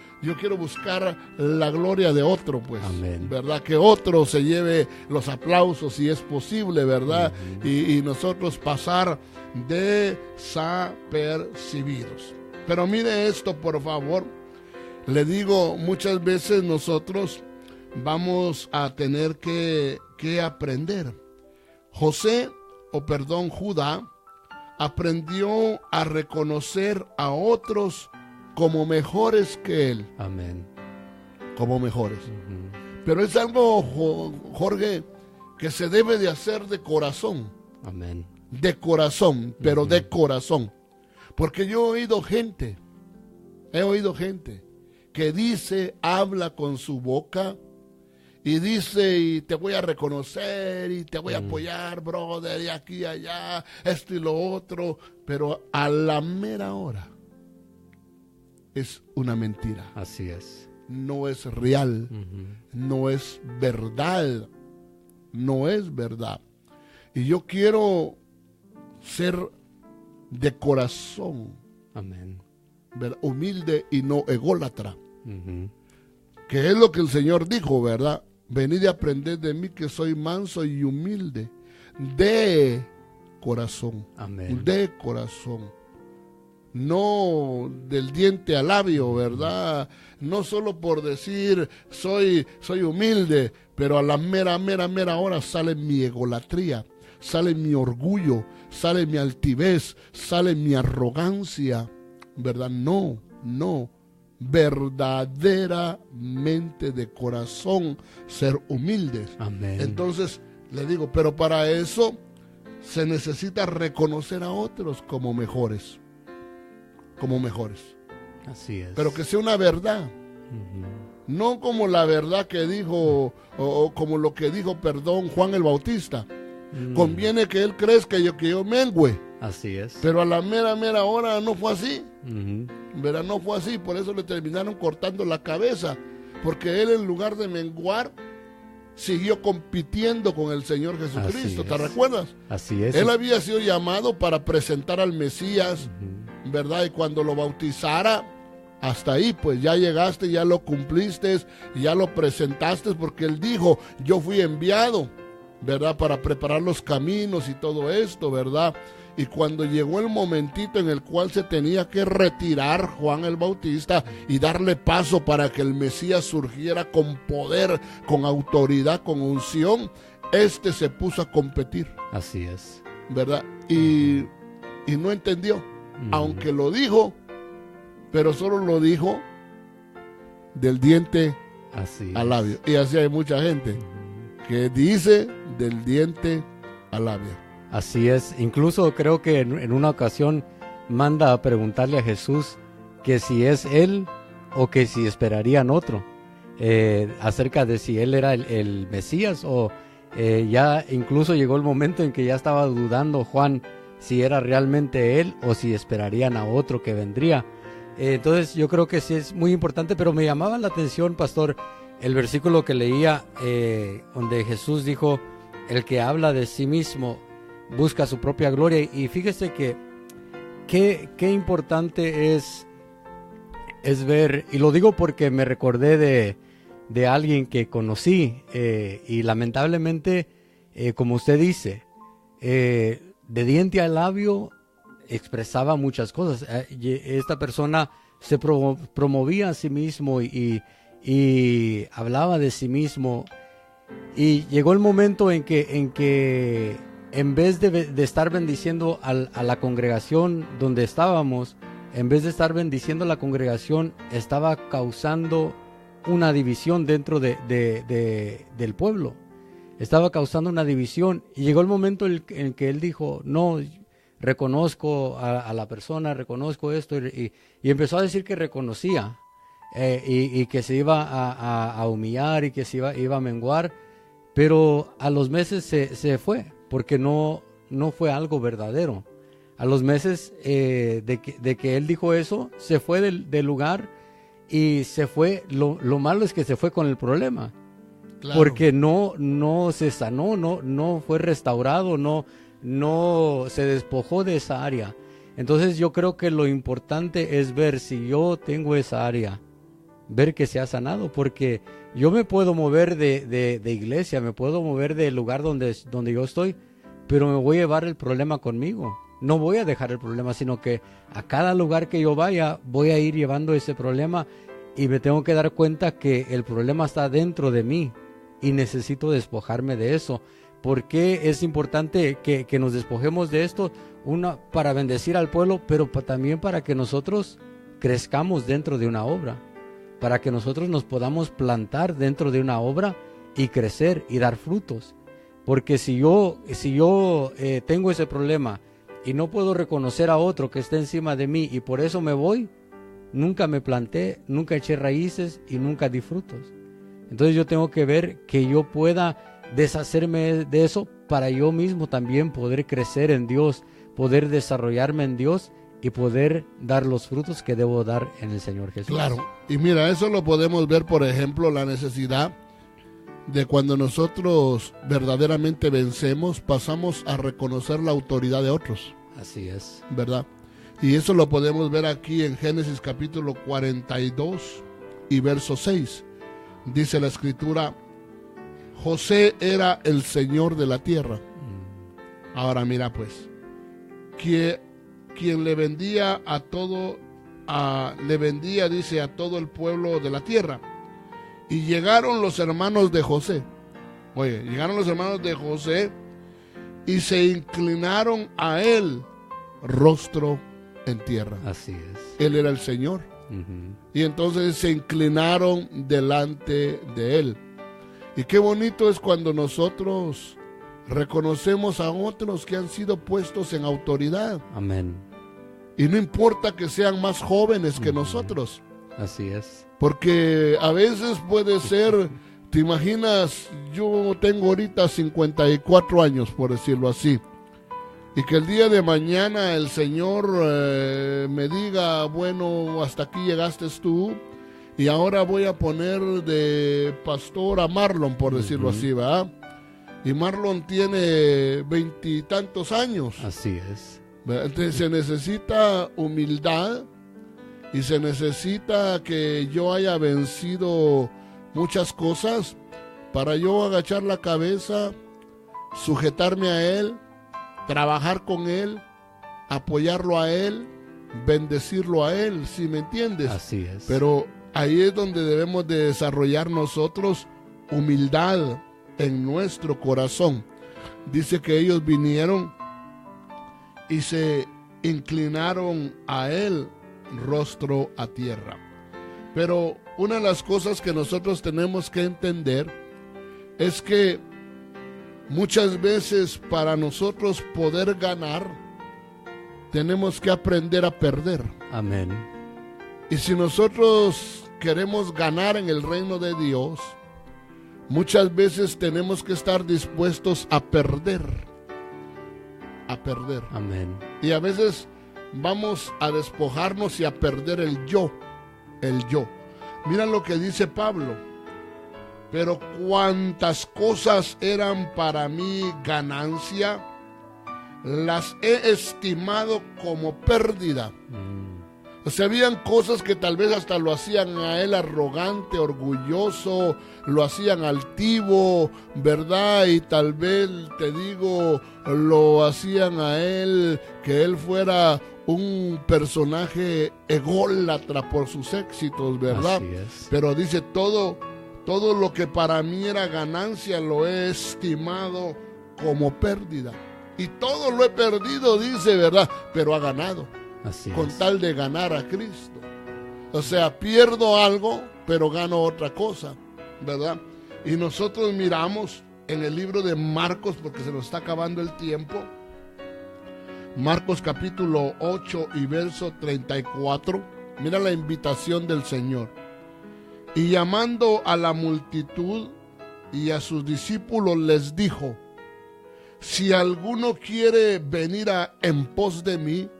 buscar la gloria de otro, pues. Amén. ¿Verdad? Que otro se lleve los aplausos si es posible, ¿verdad? Y nosotros pasar desapercibidos. Pero mire esto, por favor. Le digo, muchas veces nosotros vamos a tener que aprender. Judá aprendió a reconocer a otros como mejores que él. Amén. Como mejores. Ujú. Pero es algo, Jorge, que se debe de hacer de corazón. Amén. De corazón, pero de corazón. Porque yo he oído gente que dice, habla con su boca y dice, y te voy a reconocer y te voy a apoyar, brother, y aquí y allá, esto y lo otro, pero a la mera hora es una mentira. Así es. No es real, Ujú. no es verdad, no es verdad. Y yo quiero ser de corazón, Amén. ¿verdad? Humilde y no ególatra, Ujú. que es lo que el Señor dijo, ¿verdad? Venid y aprended de mí, que soy manso y humilde de corazón. Amén. De corazón. No del diente al labio, ¿verdad? No solo por decir soy humilde, pero a la mera hora sale mi egolatría, sale mi orgullo, sale mi altivez, sale mi arrogancia, ¿verdad? No. Verdaderamente de corazón ser humildes. Amén. Entonces le digo, pero para eso se necesita reconocer a otros como mejores. Como mejores. Así es. Pero que sea una verdad. No como la verdad que dijo, o como lo que dijo, Juan el Bautista. Conviene que él crezca y que yo mengüe. Así es. Pero a la mera hora no fue así. ¿Verdad? No fue así. Por eso le terminaron cortando la cabeza. Porque él, en lugar de menguar, siguió compitiendo con el Señor Jesucristo. ¿Te recuerdas? Así es. Él había sido llamado para presentar al Mesías, ¿verdad? Y cuando lo bautizara, hasta ahí, pues ya llegaste, ya lo cumpliste, ya lo presentaste, porque él dijo, yo fui enviado, ¿verdad? Para preparar los caminos y todo esto, ¿verdad? Y cuando llegó el momentito en el cual se tenía que retirar Juan el Bautista y darle paso para que el Mesías surgiera con poder, con autoridad, con unción, se puso a competir. Así es. ¿Verdad? Y no entendió, aunque lo dijo, pero solo lo dijo del diente al labio. Y así hay mucha gente que dice del diente al labio. Así es. Incluso creo que en una ocasión manda a preguntarle a Jesús que si es él o que si esperarían otro, acerca de si él era el Mesías o ya incluso llegó el momento en que ya estaba dudando Juan si era realmente él o si esperarían a otro que vendría. Entonces yo creo que sí es muy importante, pero me llamaba la atención, pastor, el versículo que leía donde Jesús dijo, el que habla de sí mismo busca su propia gloria. Y fíjese que qué importante es ver, y lo digo porque me recordé de alguien que conocí y lamentablemente, como usted dice, de diente al labio expresaba muchas cosas. Esta persona se promovía a sí mismo y hablaba de sí mismo, y llegó el momento en que en vez de estar bendiciendo a la congregación donde estábamos, en vez de estar bendiciendo a la congregación, estaba causando una división dentro del pueblo. Estaba causando una división, y llegó el momento en que él dijo, no, reconozco a la persona, reconozco esto, y empezó a decir que reconocía, y que se iba a humillar y que se iba a menguar, pero a los meses se fue, porque no fue algo verdadero. A los meses de que él dijo eso, se fue del lugar, y se fue. Lo malo es que se fue con el problema. Claro. Porque no se sanó, no fue restaurado, no se despojó de esa área. Entonces yo creo que lo importante es ver si yo tengo esa área, ver que se ha sanado, porque yo me puedo mover de iglesia, me puedo mover del lugar donde yo estoy, pero me voy a llevar el problema conmigo. No voy a dejar el problema, sino que a cada lugar que yo vaya voy a ir llevando ese problema, y me tengo que dar cuenta que el problema está dentro de mí y necesito despojarme de eso. ¿Por qué es importante que nos despojemos de esto? Una, para bendecir al pueblo, pero también para que nosotros crezcamos dentro de una obra, para que nosotros nos podamos plantar dentro de una obra y crecer y dar frutos. Porque si yo tengo ese problema y no puedo reconocer a otro que esté encima de mí, y por eso me voy, nunca me planté, nunca eché raíces y nunca di frutos. Entonces yo tengo que ver que yo pueda deshacerme de eso para yo mismo también poder crecer en Dios, poder desarrollarme en Dios y poder dar los frutos que debo dar en el Señor Jesús. Claro, y mira, eso lo podemos ver, por ejemplo, la necesidad de cuando nosotros verdaderamente vencemos, pasamos a reconocer la autoridad de otros. Así es. ¿Verdad? Y eso lo podemos ver aquí en Génesis capítulo 42 y verso 6. Dice la escritura, José era el señor de la tierra. Ahora mira pues, quien le vendía a todo, dice, a todo el pueblo de la tierra. Y llegaron los hermanos de José. Oye, llegaron los hermanos de José y se inclinaron a él, rostro en tierra. Así es. Él era el Señor. Y entonces se inclinaron delante de él. Y qué bonito es cuando nosotros reconocemos a otros que han sido puestos en autoridad. Amén. Y no importa que sean más jóvenes que nosotros. Así es. Porque a veces puede ser, te imaginas, yo tengo ahorita 54 años, por decirlo así. Y que el día de mañana el Señor me diga, bueno, hasta aquí llegaste tú. Y ahora voy a poner de pastor a Marlon, por decirlo así, ¿verdad? Y Marlon tiene 20 y tantos años. Así es. Entonces se necesita humildad y se necesita que yo haya vencido muchas cosas para yo agachar la cabeza, sujetarme a Él, trabajar con Él, apoyarlo a Él, bendecirlo a Él, ¿sí me entiendes? Así es. Pero ahí es donde debemos de desarrollar nosotros humildad en nuestro corazón. Dice que ellos vinieron y se inclinaron a Él rostro a tierra. Pero una de las cosas que nosotros tenemos que entender es que muchas veces para nosotros poder ganar, tenemos que aprender a perder. Amén. Y si nosotros queremos ganar en el reino de Dios, muchas veces tenemos que estar dispuestos a perder. A perder. Amén. Y a veces vamos a despojarnos y a perder el yo. El yo. Mira lo que dice Pablo. Pero cuantas cosas eran para mí ganancia, las he estimado como pérdida. O sea, habían cosas que tal vez hasta lo hacían a él arrogante, orgulloso, lo hacían altivo, ¿verdad? Y tal vez, te digo, lo hacían a él, que él fuera un personaje ególatra por sus éxitos, ¿verdad? Así es. Pero dice, todo lo que para mí era ganancia lo he estimado como pérdida. Y todo lo he perdido, dice, ¿verdad? Pero ha ganado. Así Con es. tal de ganar a Cristo. O sea, pierdo algo, pero gano otra cosa, ¿verdad? Y nosotros miramos en el libro de Marcos, porque se nos está acabando el tiempo, Marcos capítulo 8 y verso 34, mira la invitación del Señor. Y llamando a la multitud y a sus discípulos les dijo, si alguno quiere venir en pos de mí,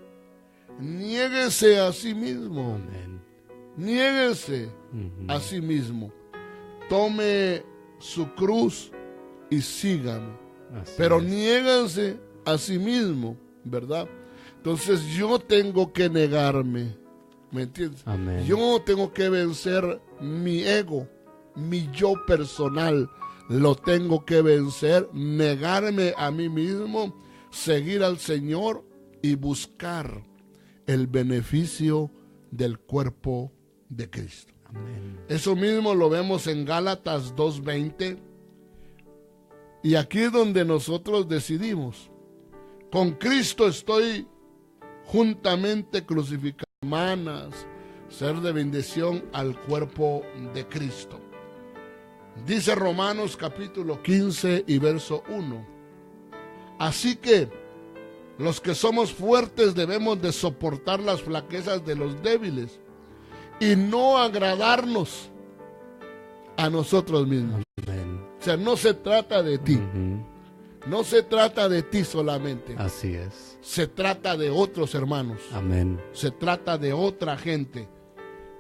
niéguese a sí mismo. Amén. Niéguese a sí mismo. Tome su cruz y sígame. Así Pero es. niéguese a sí mismo, ¿verdad? Entonces yo tengo que negarme. ¿Me entiendes? Amén. Yo tengo que vencer mi ego, mi yo personal. Lo tengo que vencer, negarme a mí mismo, seguir al Señor y buscar el beneficio del cuerpo de Cristo. Amén. Eso mismo lo vemos en Gálatas 2:20. Y aquí es donde nosotros decidimos. Con Cristo estoy juntamente crucificado. Hermanas, ser de bendición al cuerpo de Cristo. Dice Romanos capítulo 15 y verso 1. Así que los que somos fuertes debemos de soportar las flaquezas de los débiles y no agradarnos a nosotros mismos. Amén. O sea, no se trata de ti. No se trata de ti solamente. Así es. Se trata de otros hermanos. Amén. Se trata de otra gente.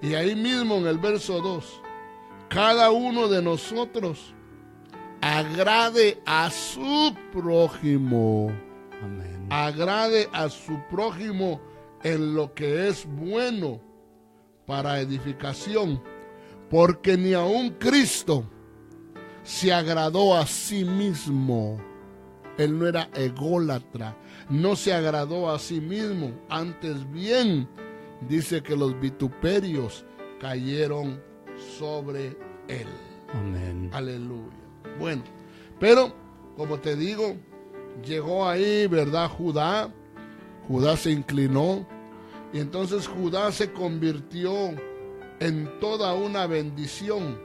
Y ahí mismo en el verso 2, cada uno de nosotros agrade a su prójimo. Amén. Agrade a su prójimo en lo que es bueno para edificación, porque ni aun Cristo se agradó a sí mismo. Él no era ególatra, no se agradó a sí mismo, antes bien dice que los vituperios cayeron sobre él. Amén. Aleluya. Bueno, pero como te digo, llegó ahí, ¿verdad? Judá se inclinó y entonces Judá se convirtió en toda una bendición.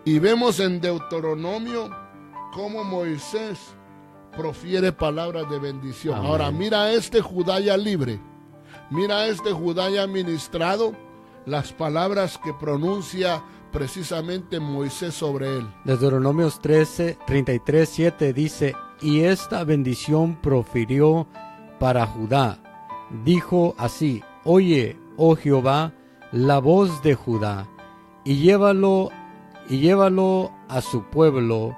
Y vemos en Deuteronomio cómo Moisés profiere palabras de bendición. Amén. Ahora mira a este Judá ya libre, mira a este Judá ya ministrado, las palabras que pronuncia precisamente Moisés sobre él. Deuteronomios 33:7 dice: y esta bendición profirió para Judá. Dijo así: oye, oh Jehová, la voz de Judá, y llévalo a su pueblo,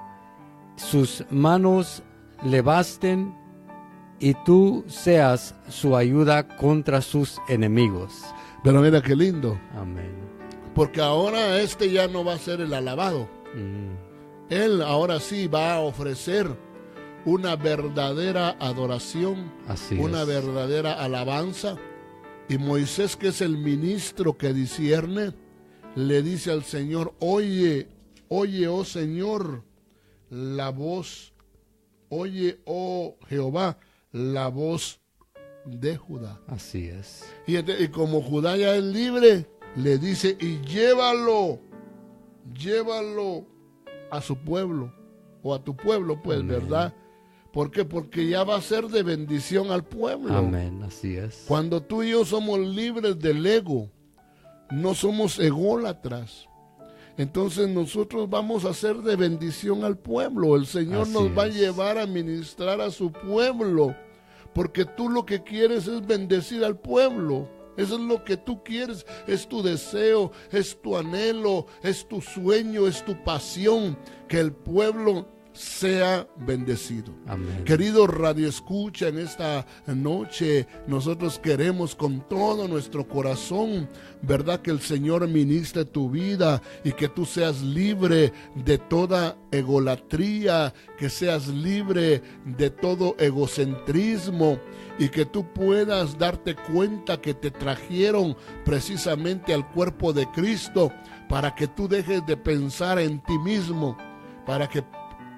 sus manos le basten, y tú seas su ayuda contra sus enemigos. Pero mira qué lindo, Amén. porque ahora este ya no va a ser el alabado. Él ahora sí va a ofrecer una verdadera adoración, Así una es. verdadera alabanza. Y Moisés, que es el ministro que discierne, le dice al Señor: oye, oh Señor, la voz, oye, oh Jehová, la voz de Judá. Así es. Y como Judá ya es libre, le dice: y llévalo a su pueblo, o a tu pueblo, pues, Amén. ¿verdad? ¿Por qué? Porque ya va a ser de bendición al pueblo. Amén. Así es. Cuando tú y yo somos libres del ego, no somos ególatras, entonces nosotros vamos a ser de bendición al pueblo. El Señor Así nos va a es. llevar a ministrar a su pueblo, porque tú lo que quieres es bendecir al pueblo. Eso es lo que tú quieres, es tu deseo, es tu anhelo, es tu sueño, es tu pasión, que el pueblo sea bendecido. Amén. Querido Radio Escucha, en esta noche nosotros queremos con todo nuestro corazón, ¿verdad?, que el Señor ministre tu vida y que tú seas libre de toda egolatría, que seas libre de todo egocentrismo y que tú puedas darte cuenta que te trajeron precisamente al cuerpo de Cristo para que tú dejes de pensar en ti mismo, para que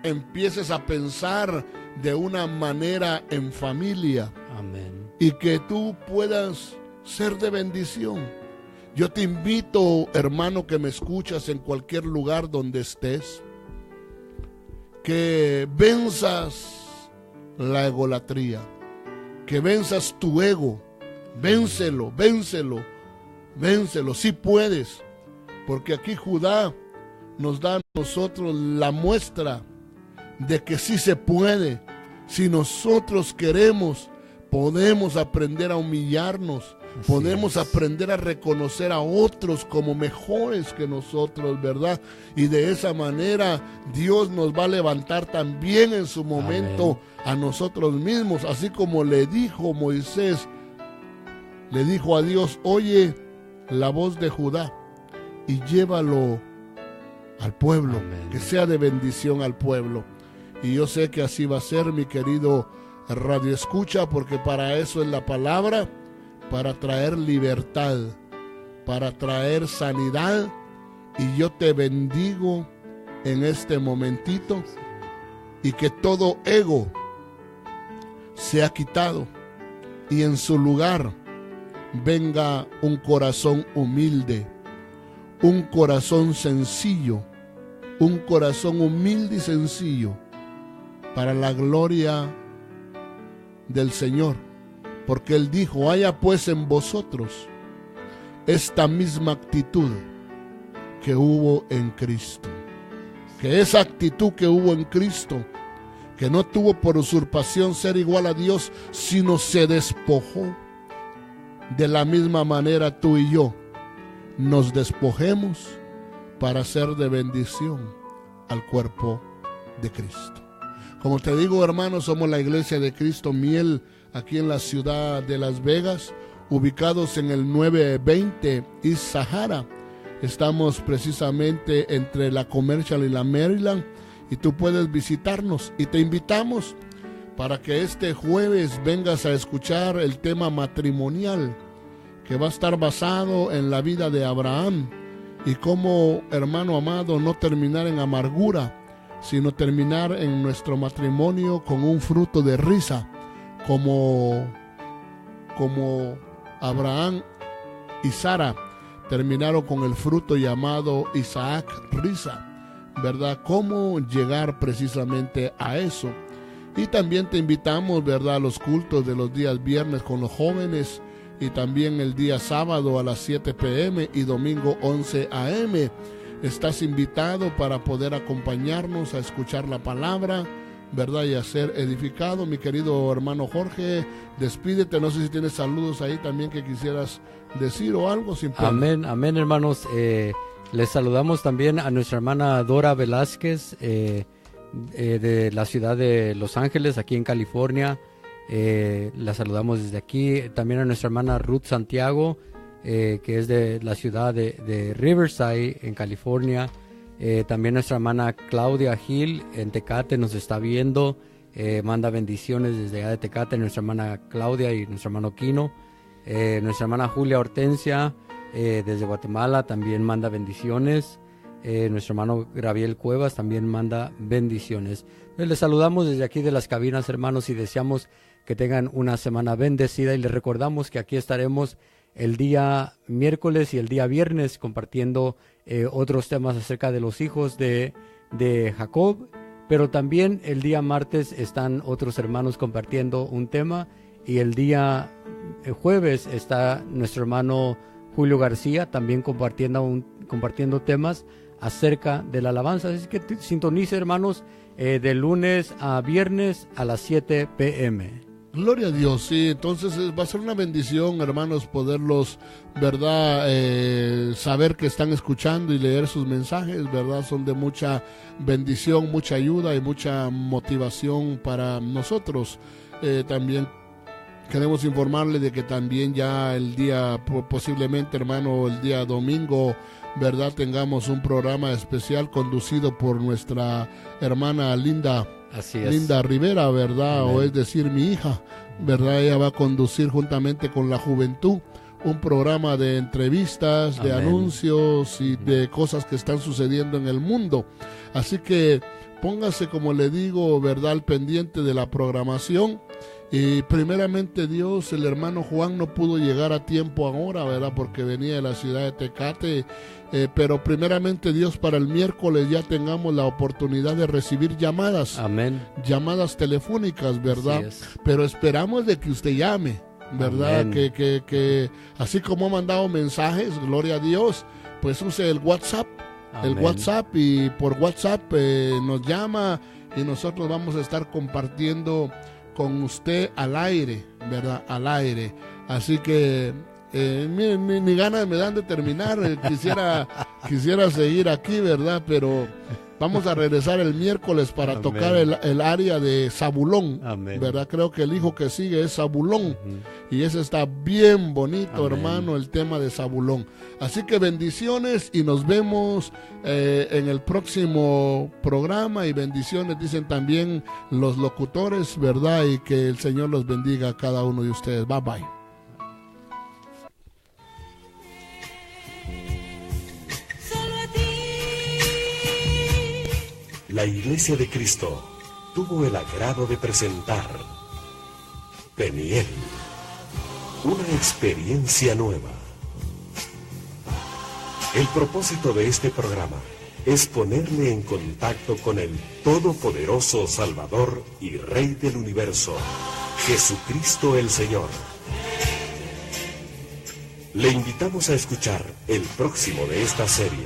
empieces a pensar de una manera en familia. Amén. Y que tú puedas ser de bendición. Yo te invito, hermano, que me escuchas en cualquier lugar donde estés, que venzas la egolatría, que venzas tu ego. Vénselo, sí puedes, porque aquí Judá nos da a nosotros la muestra de que sí se puede. Si nosotros queremos, podemos aprender a humillarnos, Así podemos es. aprender a reconocer a otros como mejores que nosotros, ¿verdad? Y de esa manera Dios nos va a levantar también en su momento a nosotros mismos, así como le dijo Moisés, le dijo a Dios: oye la voz de Judá y llévalo al pueblo, Amén. que sea de bendición al pueblo. Y yo sé que así va a ser, mi querido Radio Escucha, porque para eso es la palabra, para traer libertad, para traer sanidad. Y yo te bendigo en este momentito, y que todo ego sea quitado y en su lugar venga un corazón humilde, un corazón sencillo, un corazón humilde y sencillo, para la gloria del Señor, porque Él dijo: haya pues en vosotros esta misma actitud que hubo en Cristo. Que esa actitud que hubo en Cristo, que no tuvo por usurpación ser igual a Dios, sino se despojó, de la misma manera tú y yo nos despojemos para ser de bendición al cuerpo de Cristo. Como te digo, hermanos, somos la Iglesia de Cristo Miel, aquí en la ciudad de Las Vegas, ubicados en el 920 East Sahara. Estamos precisamente entre la Commercial y la Maryland, y tú puedes visitarnos, y te invitamos para que este jueves vengas a escuchar el tema matrimonial, que va a estar basado en la vida de Abraham, y cómo, hermano amado, no terminar en amargura, sino terminar en nuestro matrimonio con un fruto de risa, como Abraham y Sara terminaron con el fruto llamado Isaac, risa, ¿verdad? ¿Cómo llegar precisamente a eso? Y también te invitamos, ¿verdad?, a los cultos de los días viernes con los jóvenes, y también el día sábado a las 7 p.m. y domingo 11 a.m. Estás invitado para poder acompañarnos a escuchar la palabra, ¿verdad?, y a ser edificado. Mi querido hermano Jorge, despídete. No sé si tienes saludos ahí también que quisieras decir o algo. Amén, amén, hermanos. Les saludamos también a nuestra hermana Dora Velázquez, de la ciudad de Los Ángeles, aquí en California. La saludamos desde aquí. También a nuestra hermana Ruth Santiago, que es de la ciudad de Riverside, en California. También nuestra hermana Claudia Gil en Tecate nos está viendo, manda bendiciones desde allá de Tecate. Nuestra hermana Claudia y nuestro hermano Quino. Nuestra hermana Julia Hortensia desde Guatemala también manda bendiciones. Nuestro hermano Gabriel Cuevas también manda bendiciones. Les saludamos desde aquí de las cabinas, hermanos, y deseamos que tengan una semana bendecida, y les recordamos que aquí estaremos el día miércoles y el día viernes compartiendo otros temas acerca de los hijos de Jacob, pero también el día martes están otros hermanos compartiendo un tema, y el día jueves está nuestro hermano Julio García también compartiendo temas acerca de la alabanza. Así que sintonice, hermanos, de lunes a viernes a las 7 p.m. Gloria a Dios, sí. Entonces va a ser una bendición, hermanos, poderlos, ¿verdad?, saber que están escuchando y leer sus mensajes, ¿verdad? Son de mucha bendición, mucha ayuda y mucha motivación para nosotros. También queremos informarle de que también ya el día, posiblemente, hermano, el día domingo, ¿verdad?, tengamos un programa especial conducido por nuestra hermana Linda. Así es. Linda Rivera, ¿verdad? Amén. O es decir, mi hija, ¿verdad? Ella va a conducir juntamente con la juventud un programa de entrevistas, de Amén. anuncios y de cosas que están sucediendo en el mundo. Así que póngase, como le digo, ¿verdad?, al pendiente de la programación. Y primeramente Dios, el hermano Juan no pudo llegar a tiempo ahora, ¿verdad?, porque venía de la ciudad de Tecate, pero primeramente Dios, para el miércoles ya tengamos la oportunidad de recibir llamadas. Amén. Llamadas telefónicas, ¿verdad? Así es. Pero esperamos de que usted llame, ¿verdad? Amén. Que así como ha mandado mensajes, gloria a Dios, pues use el WhatsApp. El Amén. WhatsApp, y por WhatsApp nos llama y nosotros vamos a estar compartiendo con usted al aire, ¿verdad? Al aire. Así que ni ganas me dan de terminar. Quisiera seguir aquí, ¿verdad? Pero vamos a regresar el miércoles para Amén. tocar el área de Zabulón. Amén. ¿Verdad? Creo que el hijo que sigue es Zabulón. Y ese está bien bonito, Amén. hermano, el tema de Zabulón. Así que bendiciones y nos vemos en el próximo programa. Y bendiciones, dicen también los locutores, ¿verdad? Y que el Señor los bendiga a cada uno de ustedes. Bye bye. La Iglesia de Cristo tuvo el agrado de presentar Peniel, una experiencia nueva. El propósito de este programa es ponerle en contacto con el Todopoderoso Salvador y Rey del Universo, Jesucristo el Señor. Le invitamos a escuchar el próximo de esta serie,